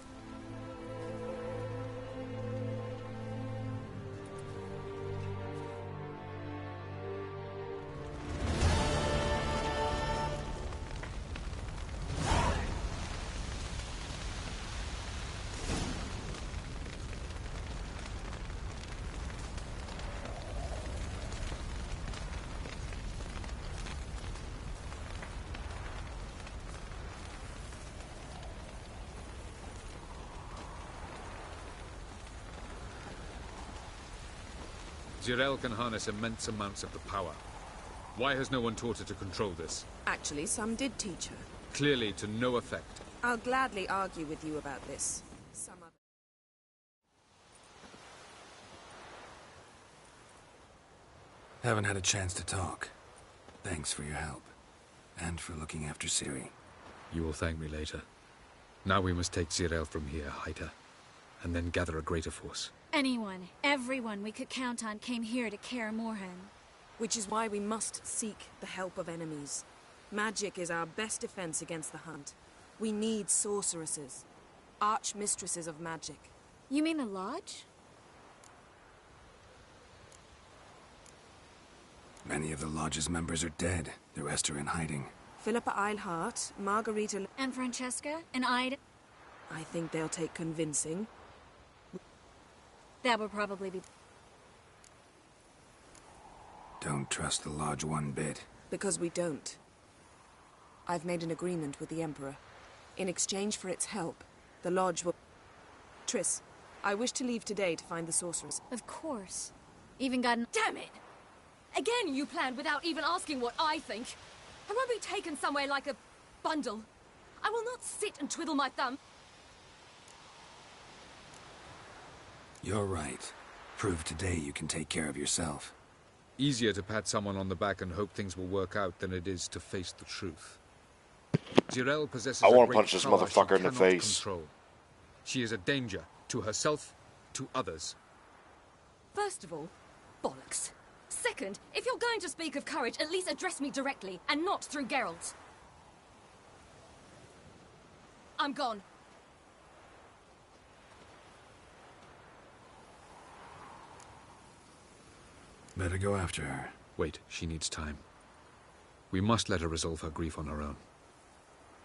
Zirel can harness immense amounts of the power. Why has no one taught her to control this? Actually, some did teach her. Clearly to no effect. I'll gladly argue with you about this. Some other... Haven't had a chance to talk. Thanks for your help. And for looking after Ciri. You will thank me later. Now we must take Zirel from here, hide her, and then gather a greater force. Anyone, everyone we could count on came here to Kaer Morhen. Which is why we must seek the help of enemies. Magic is our best defense against the hunt. We need sorceresses. Archmistresses of magic. You mean the Lodge? Many of the Lodge's members are dead. The rest are in hiding. Philippa Eilhart, Margarita... And Francesca? And Ida? I think they'll take convincing. That would probably be... Don't trust the Lodge one bit. Because we don't. I've made an agreement with the Emperor. In exchange for its help, the Lodge will... Triss, I wish to leave today to find the sorceress. Of course. Even got an... Damn it! Again you planned without even asking what I think. I won't be taken somewhere like a bundle. I will not sit and twiddle my thumb. You're right. Prove today you can take care of yourself. Easier to pat someone on the back and hope things will work out than it is to face the truth. Zirel possesses I want to punch this motherfucker in the face. Control. She is a danger to herself, to others. First of all, bollocks. Second, if you're going to speak of courage, at least address me directly, and not through Geralt. I'm gone. Better go after her. Wait, she needs time. We must let her resolve her grief on her own.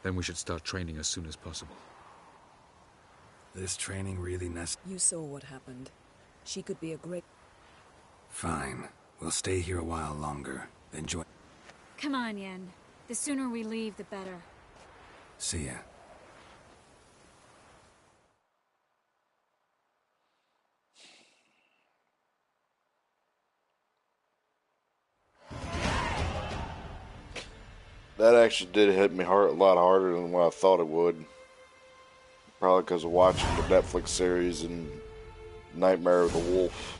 Then we should start training as soon as possible. This training really necessary? You saw what happened. She could be a great... Fine. We'll stay here a while longer. Then join... Come on, Yen. The sooner we leave, the better. See ya. That actually did hit me hard, a lot harder than what I thought it would. Probably because of watching the Netflix series and Nightmare of the Wolf.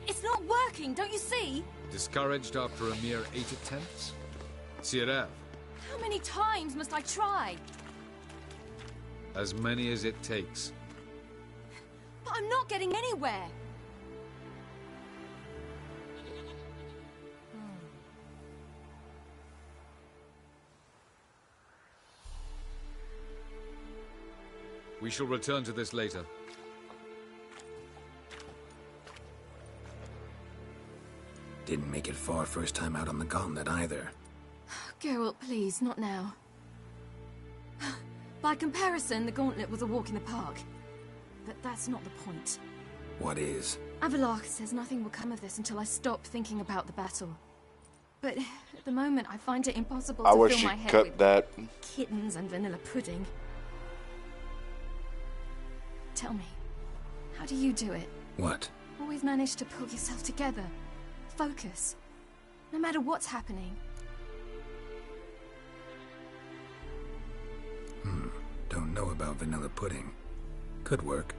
It's not working, don't you see? Discouraged after a mere 8 attempts? Zirel. How many times must I try? As many as it takes. But I'm not getting anywhere. We shall return to this later. Didn't make it far first time out on the gauntlet either. Geralt, please, not now. By comparison, the gauntlet was a walk in the park. But that's not the point. What is? Avallac'h says nothing will come of this until I stop thinking about the battle. But at the moment, I find it impossible to fill my head with that. kittens and vanilla pudding. Tell me, how do you do it? What? Always manage to pull yourself together. Focus. No matter what's happening. Don't know about vanilla pudding. Could work.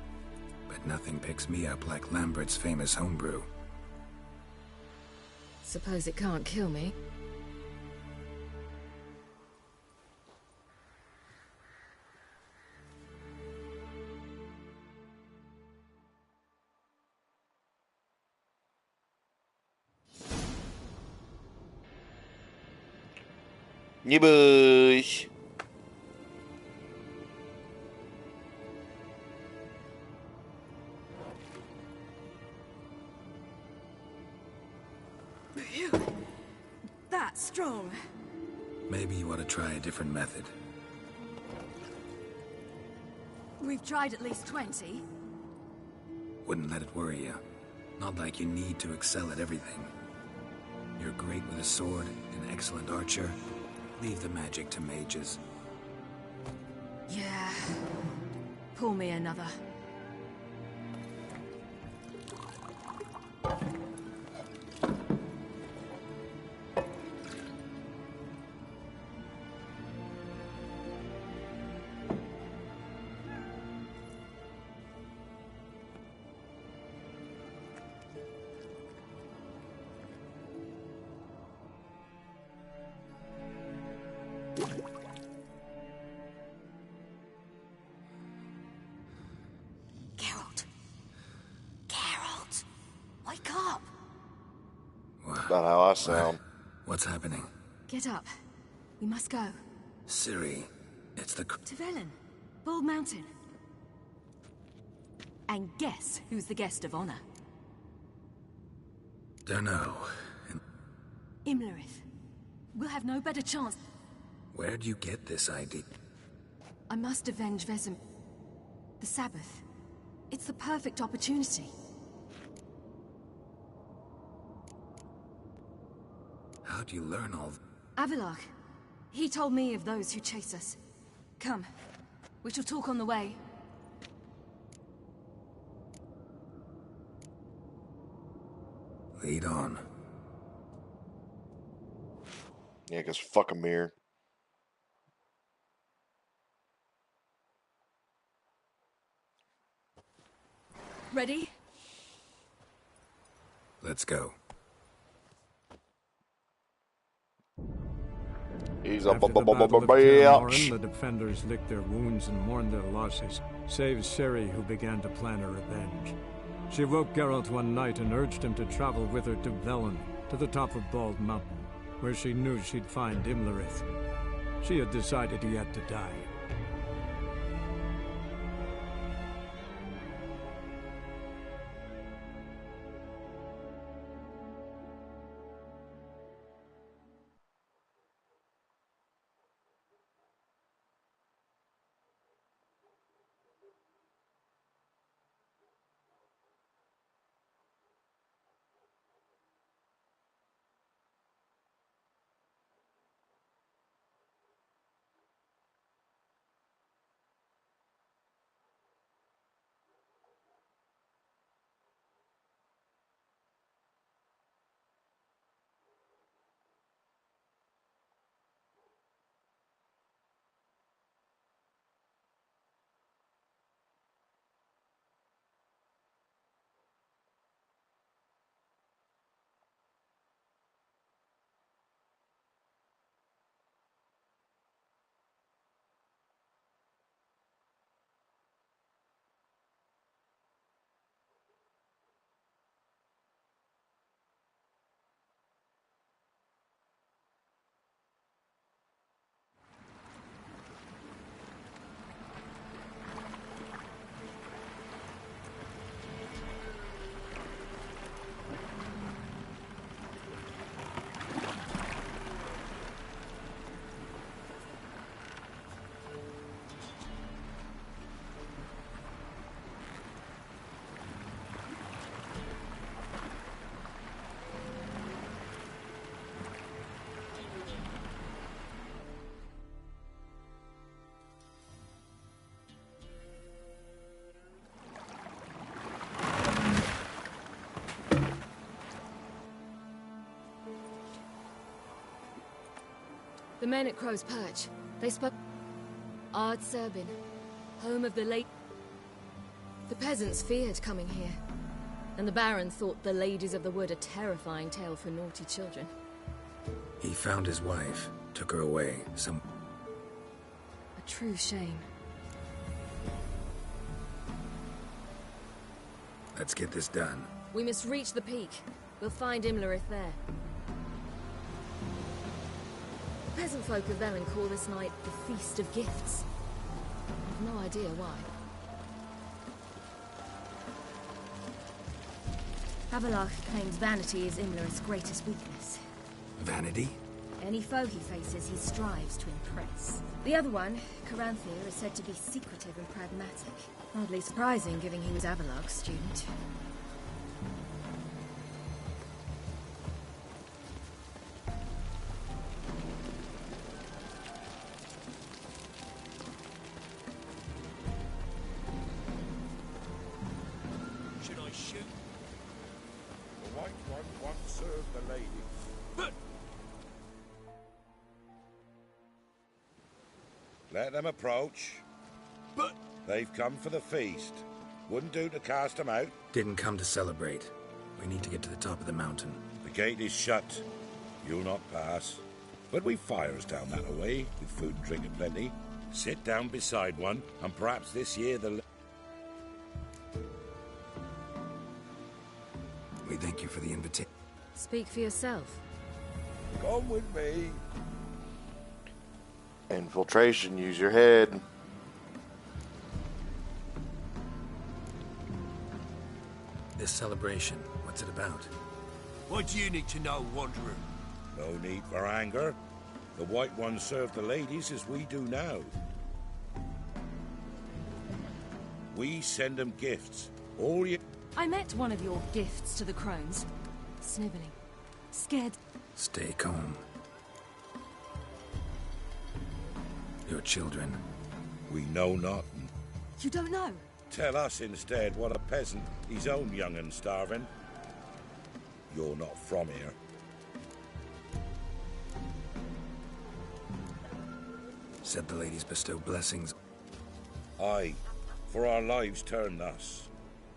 But nothing picks me up like Lambert's famous homebrew. Suppose it can't kill me. Nibush. That strong. Maybe you ought to try a different method. We've tried at least 20. Wouldn't let it worry you. Not like you need to excel at everything. You're great with a sword, an excellent archer. Leave the magic to mages. Yeah. Pour me another. Not how I sound. What's happening? Get up. We must go. Ciri, it's the... To Velen. Bald Mountain. And guess who's the guest of honor? Dunno. Imlerith. We'll have no better chance. Where'd you get this idea? I must avenge Vesom. The Sabbath. It's the perfect opportunity. How'd you learn all... Avalok. He told me of those who chase us. Come. We shall talk on the way. Lead on. Yeah, 'cause fuck 'em here. Ready? Let's go. He's After the Battle of Kaer the defenders licked their wounds and mourned their losses, save Ciri, who began to plan her revenge. She woke Geralt one night and urged him to travel with her to Velen, to the top of Bald Mountain, where she knew she'd find Imlerith. She had decided he had to die. The men at Crow's Perch. They spoke... Ard Serbin, home of the late... The peasants feared coming here. And the Baron thought the Ladies of the Wood a terrifying tale for naughty children. He found his wife, took her away, A true shame. Let's get this done. We must reach the peak. We'll find Imlerith there. The peasant folk of Velen call this night the Feast of Gifts. I've no idea why. Avalok claims vanity is Imlerith's greatest weakness. Vanity? Any foe he faces, he strives to impress. The other one, Caranthir, is said to be secretive and pragmatic. Hardly surprising, given he was Avalok's student. one serve the lady. Let them approach. But they've come for the feast. Wouldn't do to cast them out. Didn't come to celebrate. We need to get to the top of the mountain. The gate is shut. You'll not pass. But we've fires down that way, with food and drink aplenty. Sit down beside one, and perhaps this year the... We thank you for the invitation. Speak for yourself. Come with me. Infiltration, use your head. This celebration, what's it about? what do you need to know, Wanderer? No need for anger. The White Ones serve the ladies as we do now. We send them gifts. All you... I met one of your gifts to the crones. Sniveling. Scared. Stay calm. Your children. We know not. You don't know? Tell us instead what a peasant, his own young and starving. You're not from here. Said the ladies bestow blessings. Aye, for our lives turn thus.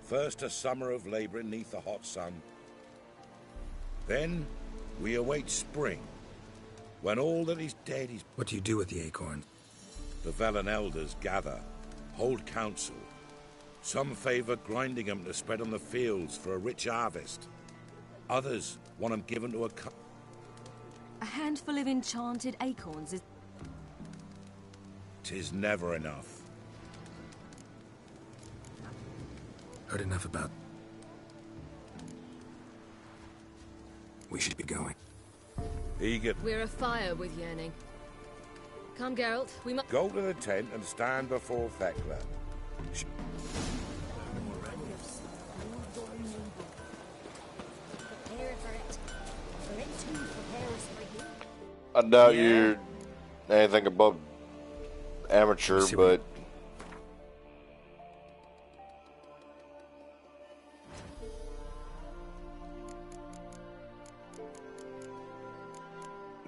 First a summer of labouring neath the hot sun. Then we await spring, when all that is dead is... What do you do with the acorn? The Velen elders gather, hold council. Some favour grinding them to spread on the fields for a rich harvest. Others want them given to A handful of enchanted acorns is... 'Tis never enough. Heard enough about... We should be going. Eager. We're afire with yearning. Come, Geralt, we must... Go to the tent and stand before Thekla. I doubt you're anything above amateur, but...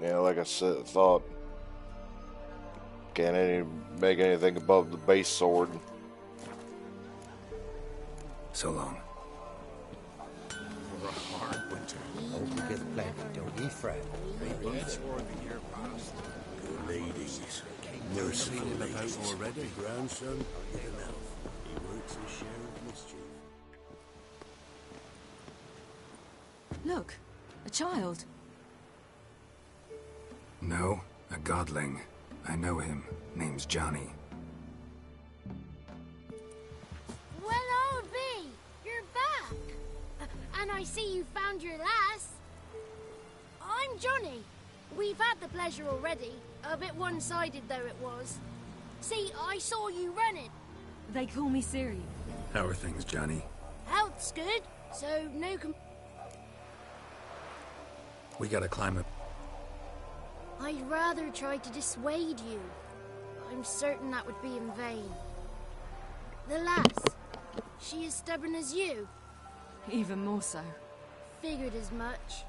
Yeah, like I said, thought... Can't make anything above the base sword. So long. For a hard winter. Hope you get plenty, don't ye fret. That's for the year past. Good ladies. Merciful ladies. Already, grandson, get an elf. He works his share of mischief. Look, a child. No, a godling. I know him. Name's Johnny. Well, old B, you're back. And I see you found your lass. I'm Johnny. We've had the pleasure already. A bit one-sided though it was. See, I saw you running. They call me Ciri. How are things, Johnny? Health's good, so no We gotta climb up. I'd rather try to dissuade you. I'm certain that would be in vain. The lass, she as stubborn as you? Even more so. Figured as much.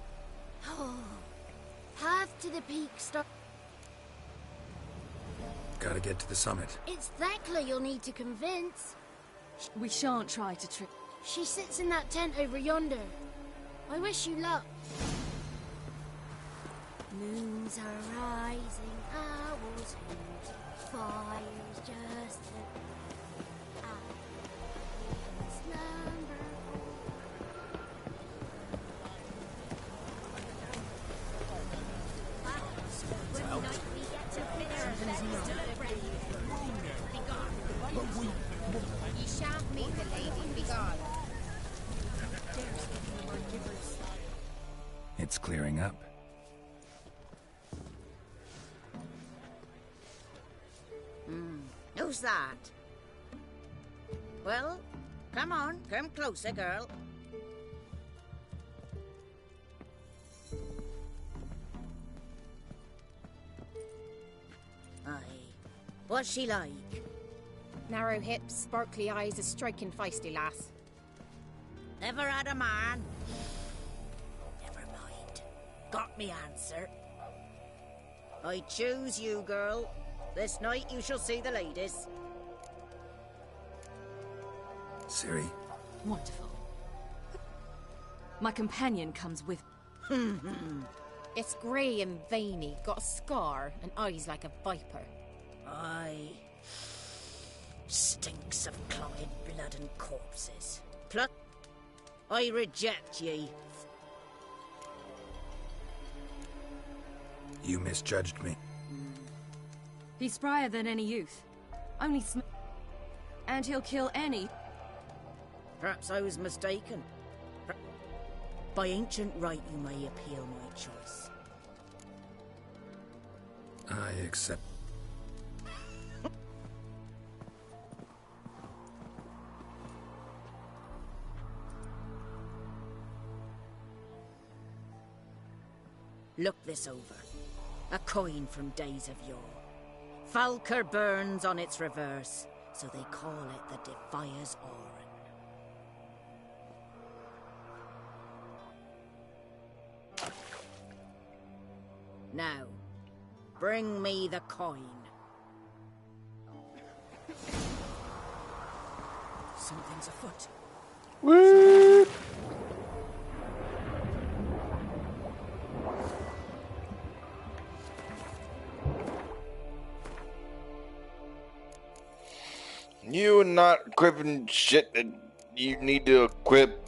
Oh, path to the peak start. Gotta get to the summit. It's Thekla you'll need to convince. We shan't try to trick. She sits in that tent over yonder. I wish you luck. Moons are rising, owls hoot, fire's just slumber. Ye shan't meet the lady, begone. It's clearing up. Who's that? Well, come on, come closer, girl. Aye. What's she like? Narrow hips, sparkly eyes, a striking feisty lass. Ever had a man? me answer. I choose you, girl. This night you shall see the ladies. Ciri. Wonderful. My companion comes with... It's grey and veiny, got a scar, and eyes like a viper. Aye. Stinks of clotted blood and corpses. Plut. I reject ye. You misjudged me. He's sprier than any youth. Only and he'll kill any... Perhaps I was mistaken. By ancient right, you may appeal my choice. I accept. Look this over. A coin from days of yore. Falker burns on its reverse, so they call it the Defier's Oran. Now, bring me the coin. Something's afoot. Woo! You are not equipping shit that you need to equip.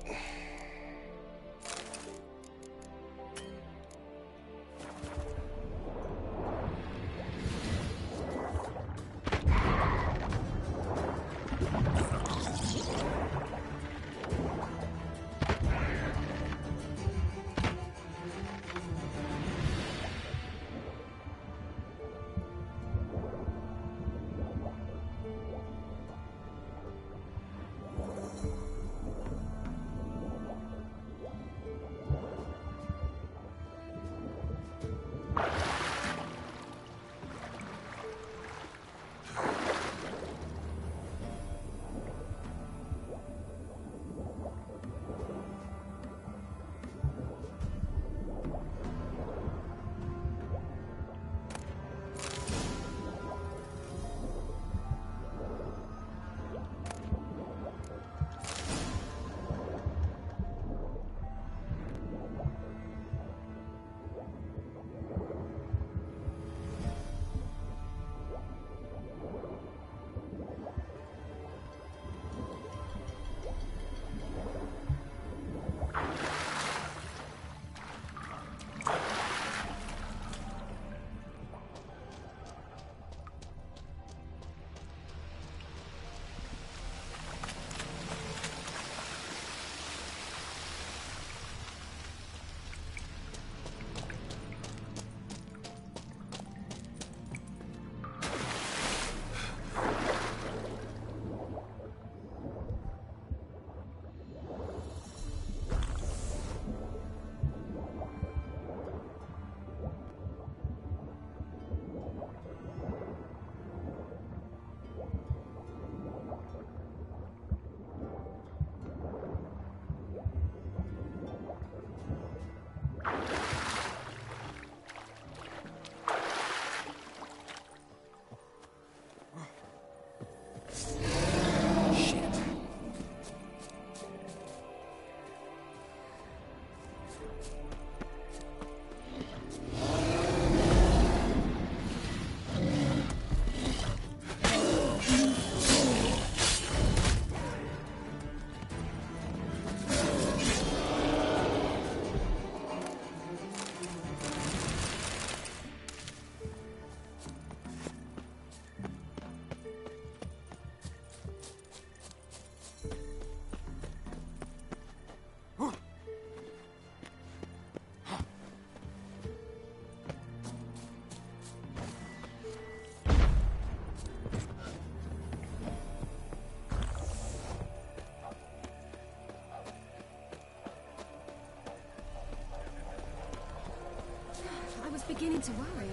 Beginning to worry.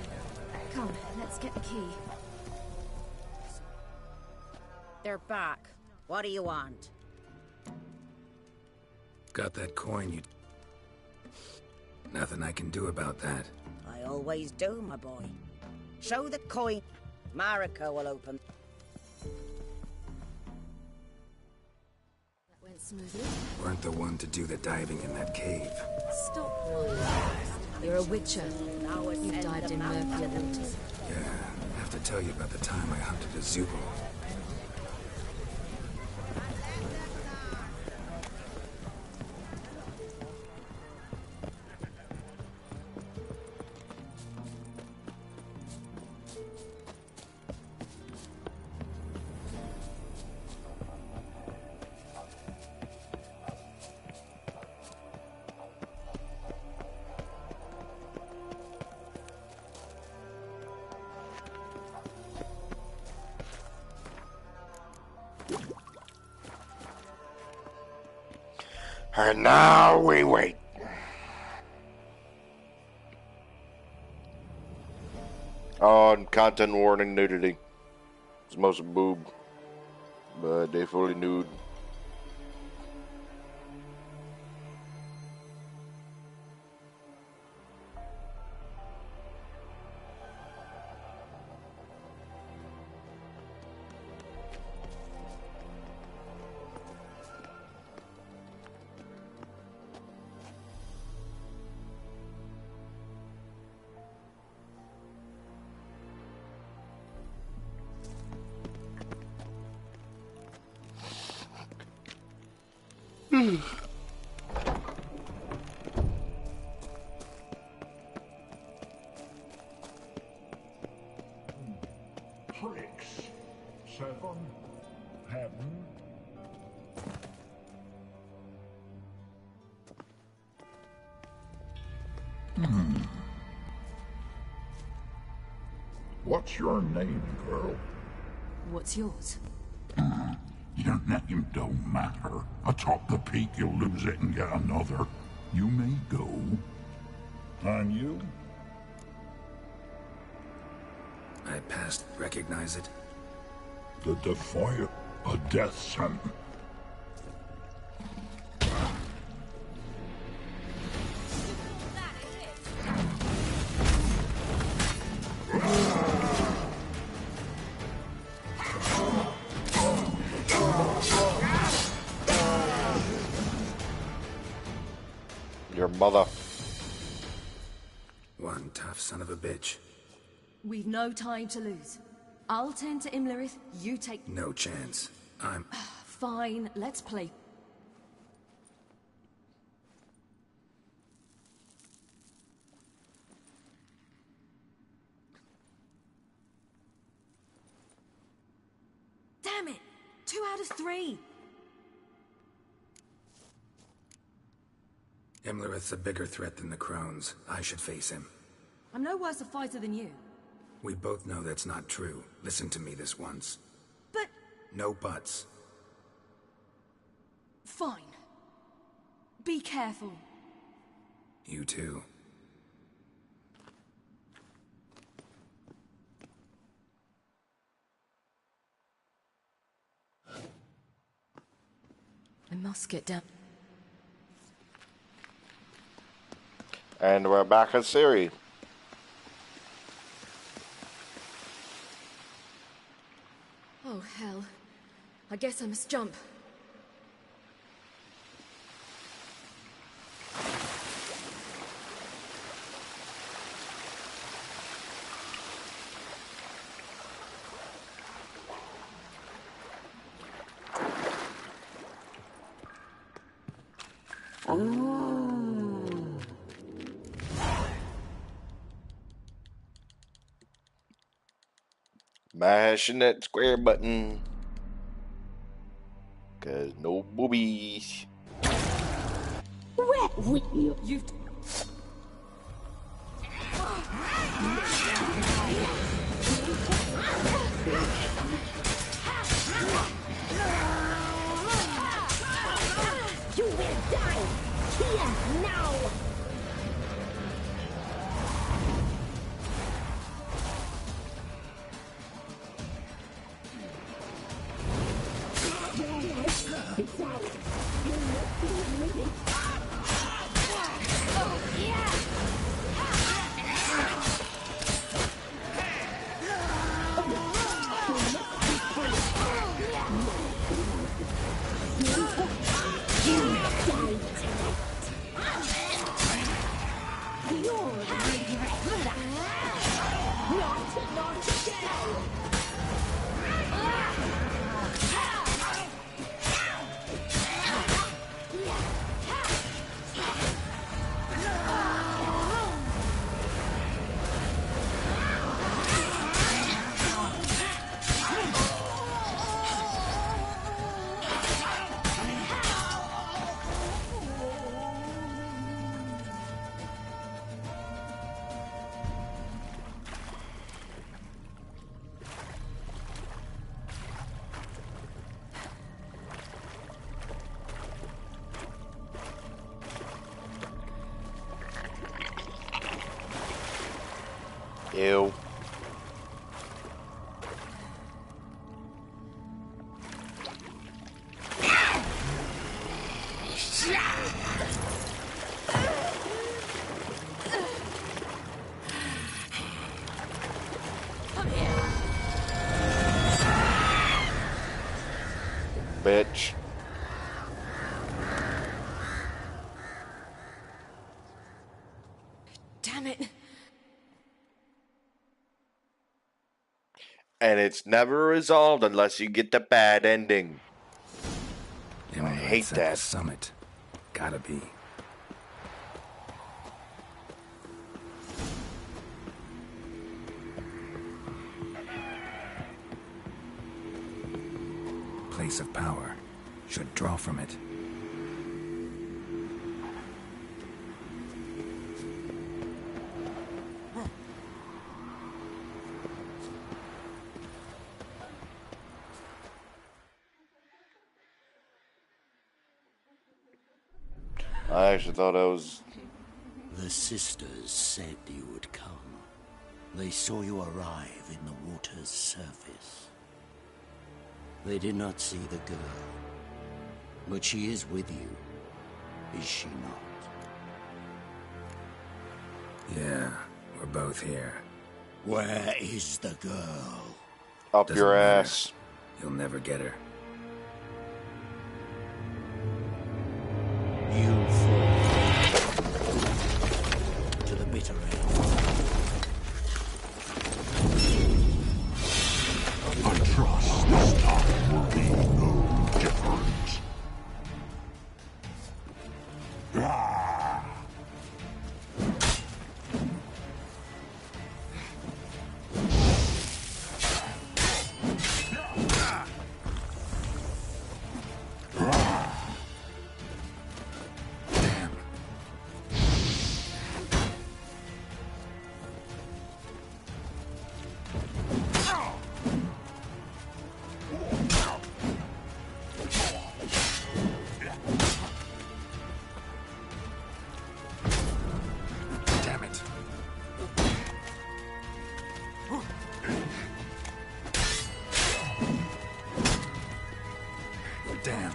Come, let's get the key. They're back. What do you want? Got that coin you... Nothing I can do about that. I always do, my boy. Show the coin. Marika will open. That went smoothly. Weren't the one to do the diving in that cave. Stop whining. You're a witcher. You've dived in murkier waters. Yeah, I have to tell you about the time I hunted a Zubul. And now we wait. On content warning, nudity. It's mostly boob, but they fully nude. Six, seven, heaven. What's your name, girl? What's yours? Your name don't matter. Atop the peak, you'll lose it and get another. You may go. And you? I passed. Recognize it? The Defiant, a death sentence. Your mother. One tough son of a bitch. We've no time to lose. I'll tend to Imlerith, you take... No chance. I'm... Fine, let's play. Damn it! 2 out of 3! Imlerith's a bigger threat than the Crones. I should face him. I'm no worse a fighter than you. We both know that's not true. Listen to me this once. But... No buts. Fine. Be careful. You too. I must get down. And we're back at Ciri. Oh, hell. I guess I must jump. Mashing that square button. Cause no boobies. Wet with you. You've... You will die here now. Ew. Bitch. Damn it. And it's never resolved unless you get the bad ending. The I hate at the that. summit. Gotta be. Place of power. Should draw from it. I actually thought I was... The sisters said you would come. They saw you arrive in the water's surface. They did not see the girl. But she is with you, is she not? Yeah, we're both here. Where is the girl? Up Doesn't your matter. ass. You'll never get her. You fall to the bitter end. I trust this time will be no different. Ah! Damn it. Damn.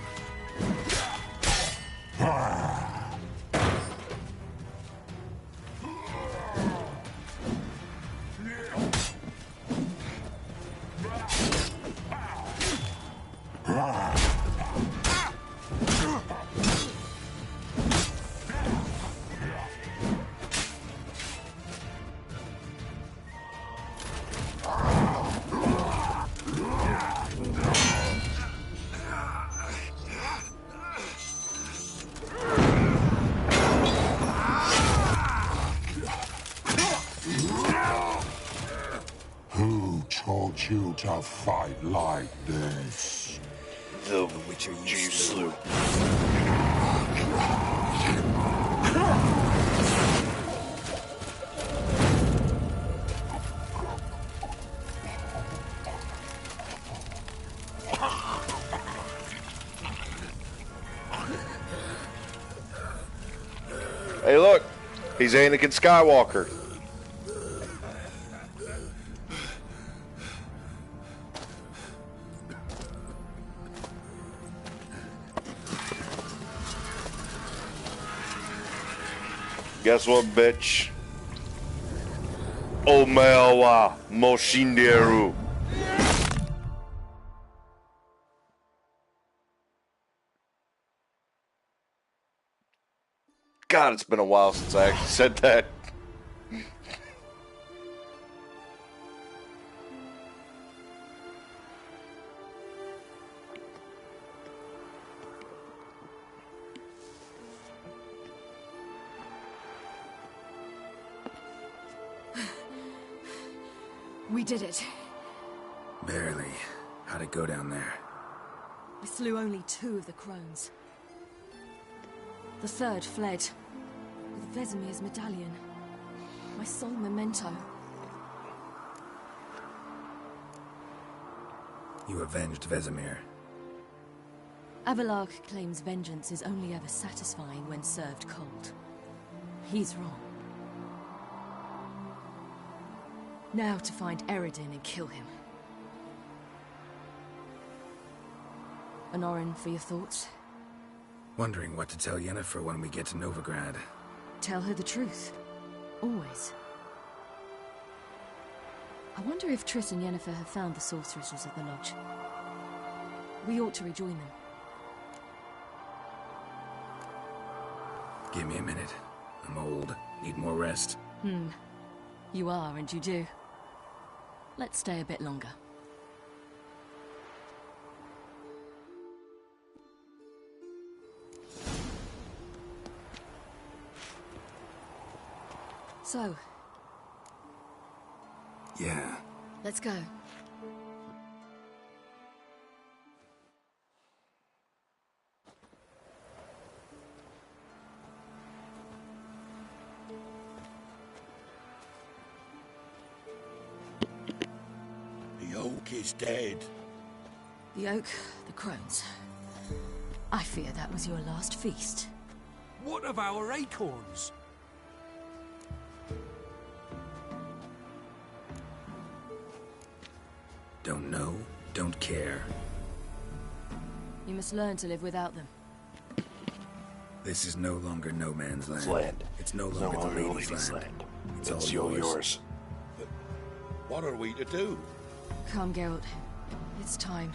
Who taught you to fight like this? The Witcher you slew. Hey, look. He's Anakin Skywalker. Guess what, bitch? Omewa wa Moshinderu. God, it's been a while since I actually said that. We did it. Barely. How'd it go down there? We slew only 2 of the crones. The 3rd fled, with Vesemir's medallion. My sole memento. You avenged Vesemir. Avalark claims vengeance is only ever satisfying when served cold. He's wrong. Now to find Eredin and kill him. Honorin, for your thoughts? Wondering what to tell Yennefer when we get to Novigrad. Tell her the truth. Always. I wonder if Triss and Yennefer have found the sorceresses at the lodge. We ought to rejoin them. Give me a minute. I'm old. Need more rest. You are, and you do. Let's stay a bit longer. So, yeah. Let's go. The oak is dead. The oak, the crones. I fear that was your last feast. What of our acorns? Don't know, don't care. You must learn to live without them. This is no longer no man's land. It's land. It's no It's longer no the longer lady's lady's land. land. It's It's all yours. But what are we to do? Come, Geralt. It's time.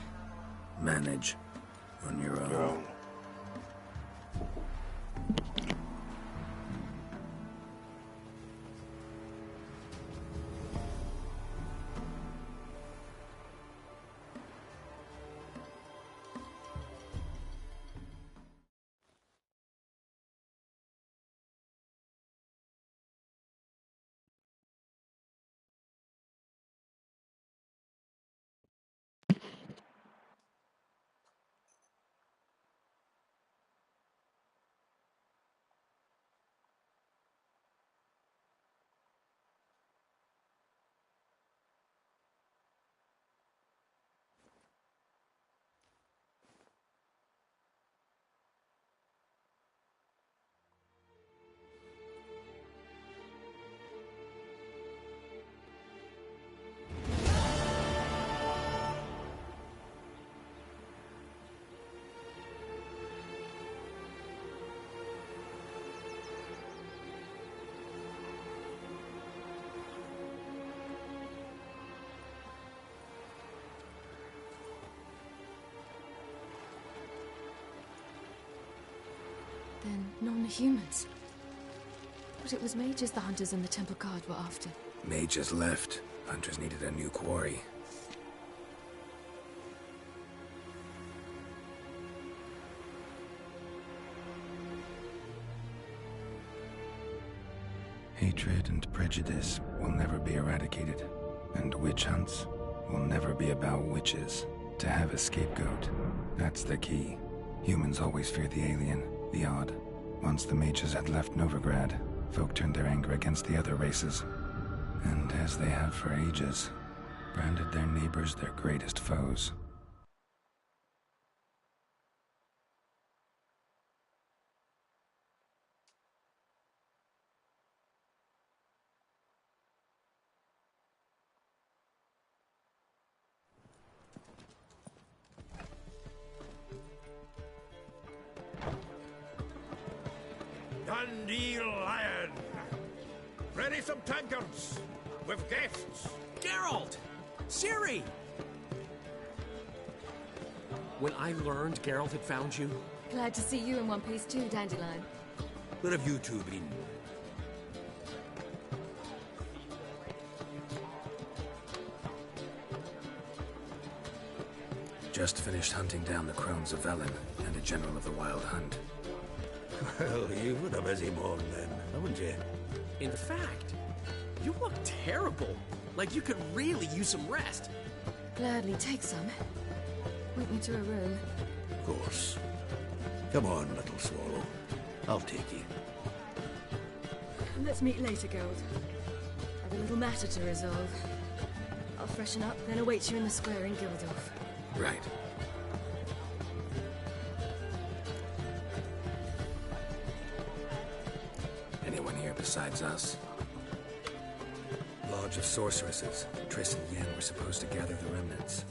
Manage on your own. Then non-humans. But it was mages the hunters and the Temple Guard were after. Mages left. Hunters needed a new quarry. Hatred and prejudice will never be eradicated, and witch hunts will never be about witches. To have a scapegoat, that's the key. Humans always fear the alien, the odd. Once the mages had left Novigrad, folk turned their anger against the other races. And as they have for ages, branded their neighbors their greatest foes. Dandelion! Ready some tankards with guests. Geralt! Ciri! When I learned Geralt had found you... Glad to see you in one piece too, Dandelion. Where have you two been? Just finished hunting down the crones of Velen and a general of the Wild Hunt. Well, you've had a busy morning then, haven't you? In fact, You look terrible. Like you could really use some rest. Gladly take some. Point me to a room. Of course. Come on, little swallow. I'll take you. Let's meet later, Geralt. I've a little matter to resolve. I'll freshen up, then await you in the square in Gildorf. Right. Anyone here besides us? Lodge of Sorceresses. Triss and Yen were supposed to gather the remnants.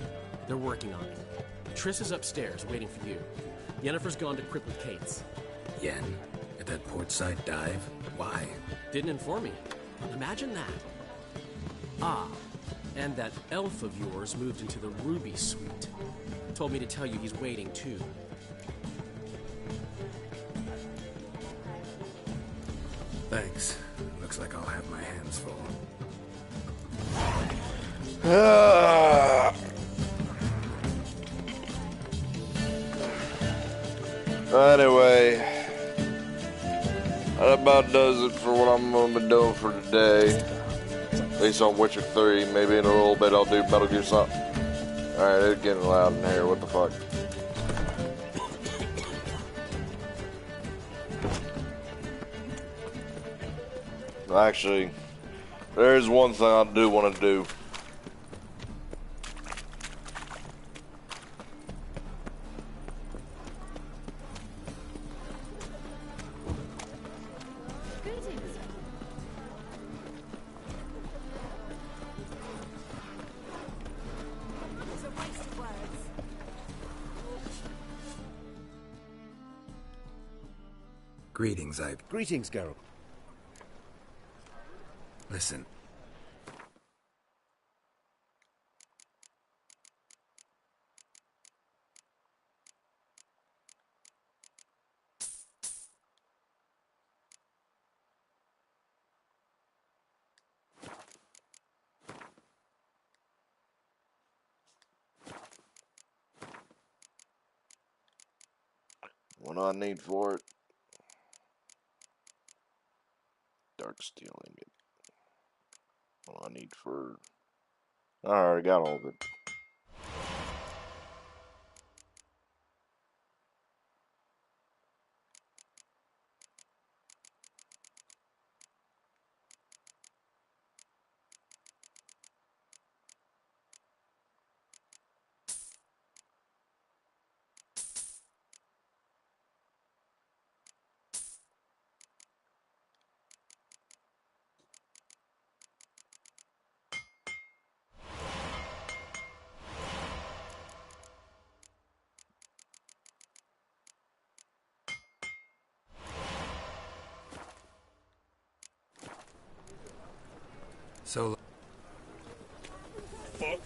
They're working on it. Triss is upstairs, waiting for you. Yennefer's gone to crippled Kate's. Yen? At that portside dive? Why? Didn't inform me. Imagine that. Ah, and that elf of yours moved into the Ruby Suite. Told me to tell you he's waiting, too. Thanks. Looks like I'll have my hands full. Anyway, that about does it for what I'm going to be doing for today. At least on Witcher 3. Maybe in a little bit I'll do Metal Gear something. Alright, it's getting loud in here. What the fuck? Actually, there's one thing I do want to do. Greetings, Greetings, Geralt. Listen. What do I need for it? Dark steel ingot. What do I need for... I already got all of it. So... Fuck.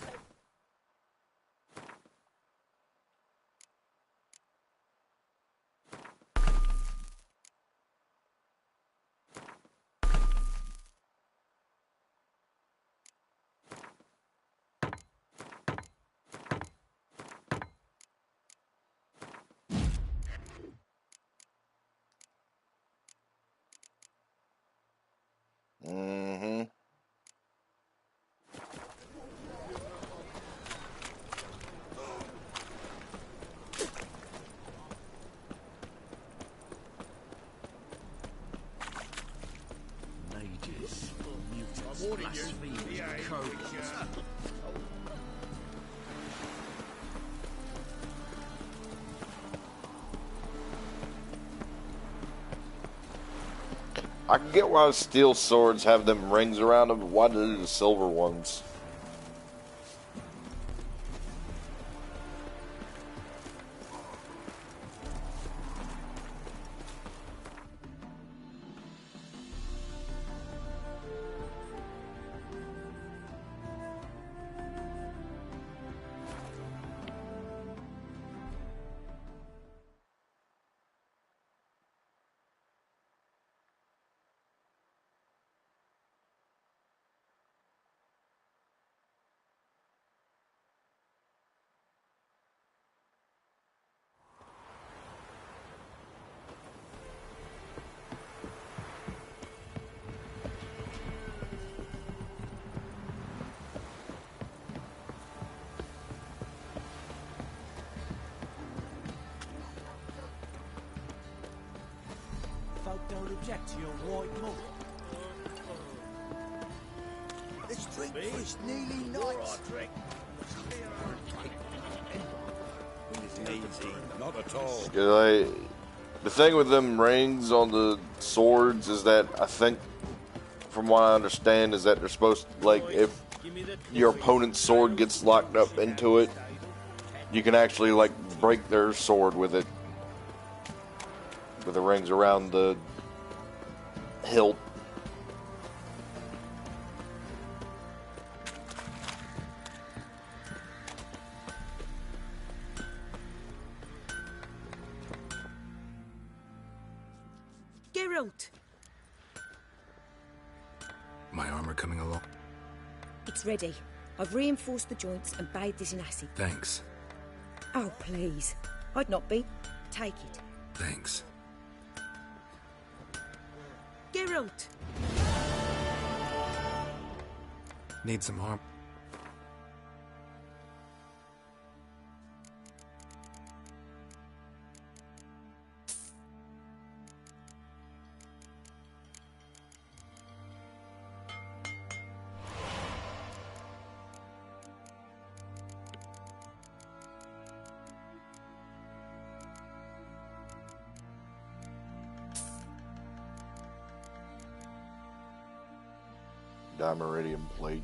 Mm-hmm. Mages. Mutants. I'm warning you. Blasphemers. Yeah, Codes. I can get why steel swords have them rings around them, but why do the silver ones? don't object to your white mug. This drink was nearly nice. Easy, not at all. The thing with them rings on the swords is that I think, from what I understand, is that they're supposed to, like, if your opponent's sword gets locked up into it, you can actually, like, break their sword with it. With the rings around the hilt. Geralt! My armor coming along? It's ready. I've reinforced the joints and bathed it in acid. Thanks. Oh, please. I'd not be. Take it. Thanks. Geralt! Need some armor. Dimeridium plate.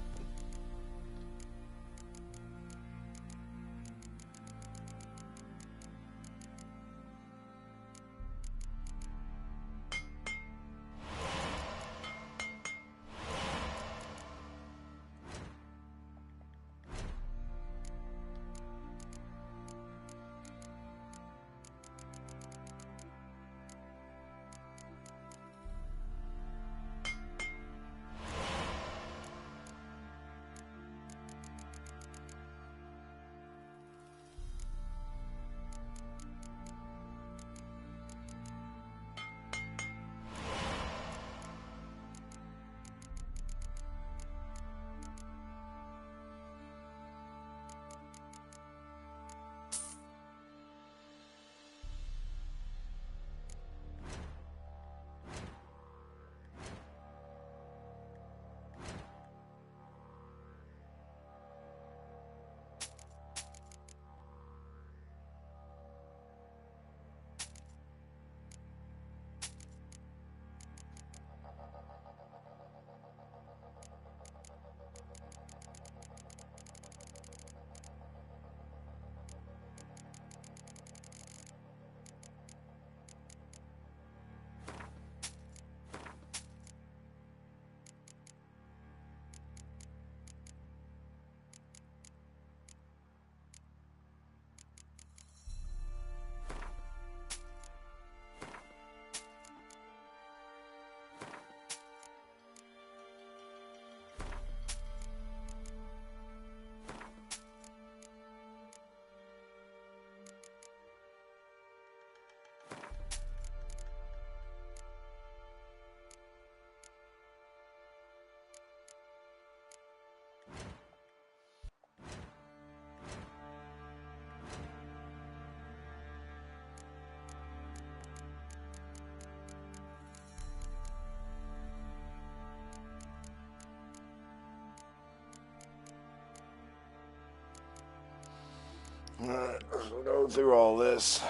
Alright, we'll go through all this.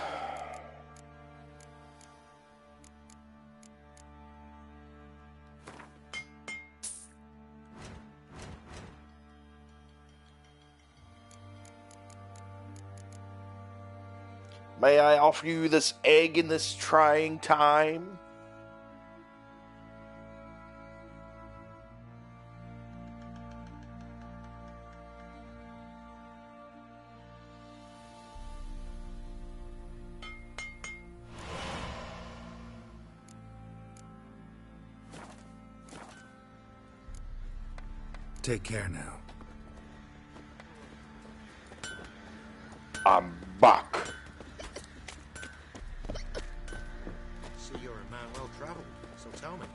May I offer you this egg in this trying time? Take care now. I'm back. See, you're a man well traveled, so tell me.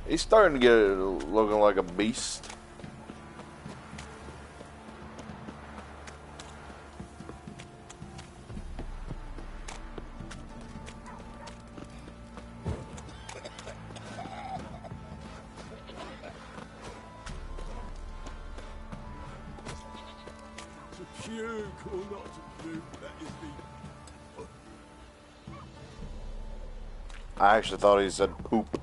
He's starting to get looking like a beast. you call not to do, that is the... I actually thought he said poop.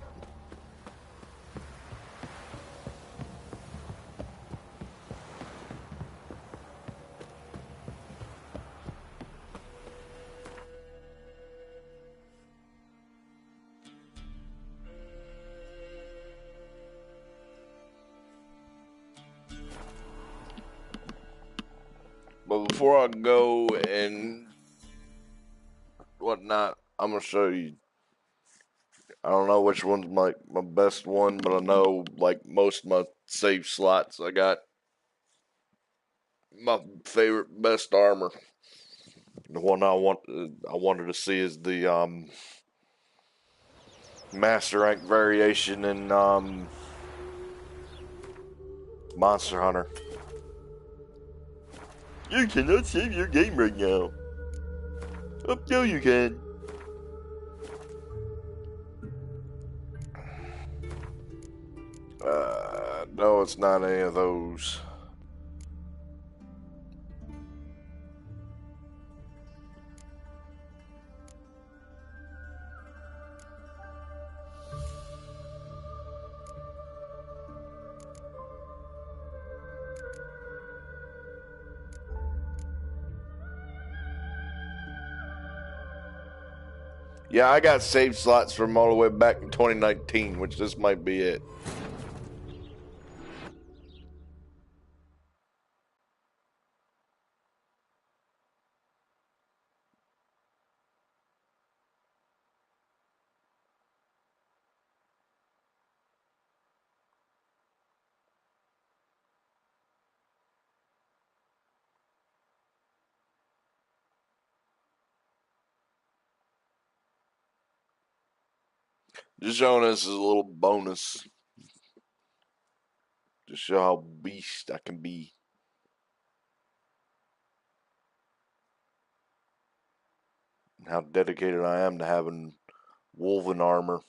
But before I go and whatnot, I'm gonna show you. I don't know which one's my best one, but I know like most of my save slots I got my favorite best armor. The one I wanted to see is the Master Rank variation in Monster Hunter. You cannot save your game right now. Oh, no, you can. No, it's not any of those. Yeah, I got save slots from all the way back in 2019, which this might be it. Just showing us as a little bonus. To show how beast I can be. And how dedicated I am to having woven armor.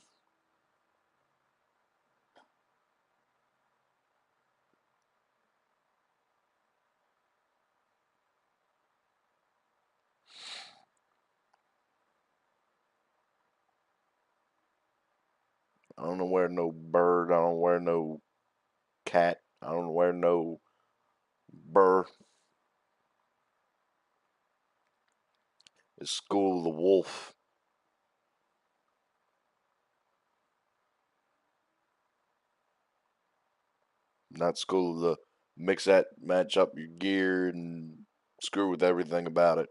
I don't wear no bird. I don't wear no cat. I don't wear no burr. It's School of the Wolf. Not School of the mix that, match up your gear and screw with everything about it.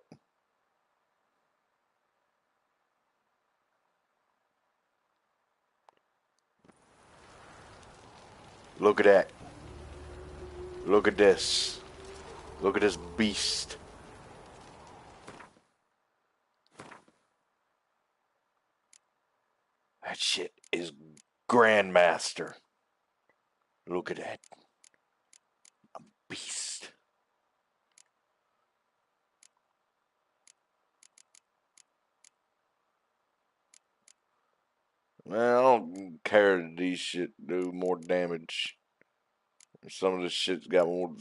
Look at that. Look at this. Look at this beast. That shit is Grandmaster. Look at that. A beast. Man, I don't care that these shit do more damage. Some of this shit's got more.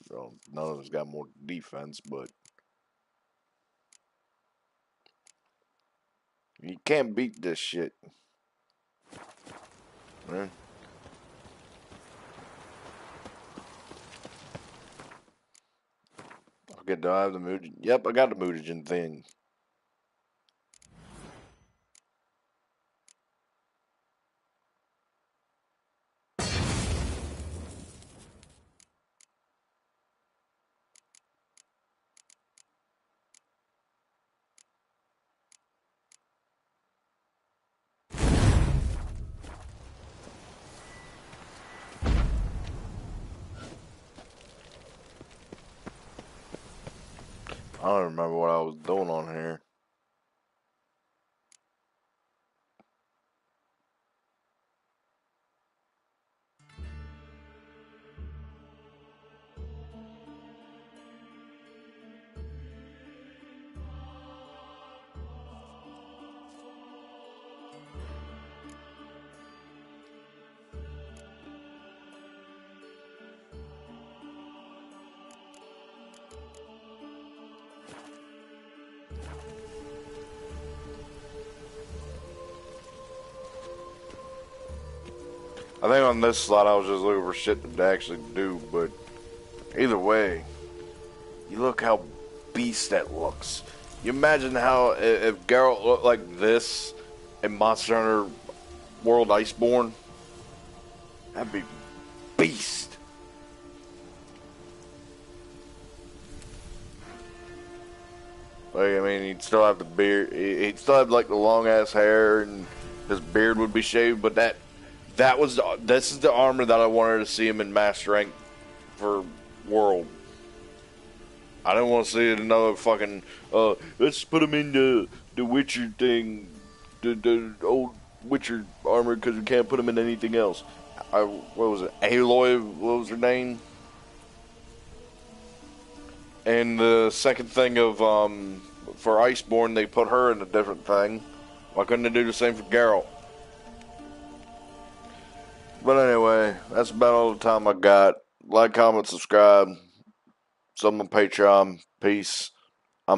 Well, none of it's got more defense, but you can't beat this shit. Man. Okay, do I have the mutagen? Yep, I got the mutagen thing. I don't remember what I was doing on here. I think on this slot I was just looking for shit to actually do, but either way, you look how beast that looks. You imagine how if Geralt looked like this in Monster Hunter World Iceborne, that'd be beast. Like, I mean, he'd still have the beard. He'd still have like the long ass hair, and his beard would be shaved. But this is the armor that I wanted to see him in master rank for World. I didn't want to see another fucking. Let's put him in the Witcher thing, the old Witcher armor, because we can't put him in anything else. What was it? Aloy, what was her name? And the second thing of for Iceborne, they put her in a different thing. Why couldn't they do the same for Geralt? But anyway, that's about all the time I got. Like, comment, subscribe. Some on Patreon. Peace.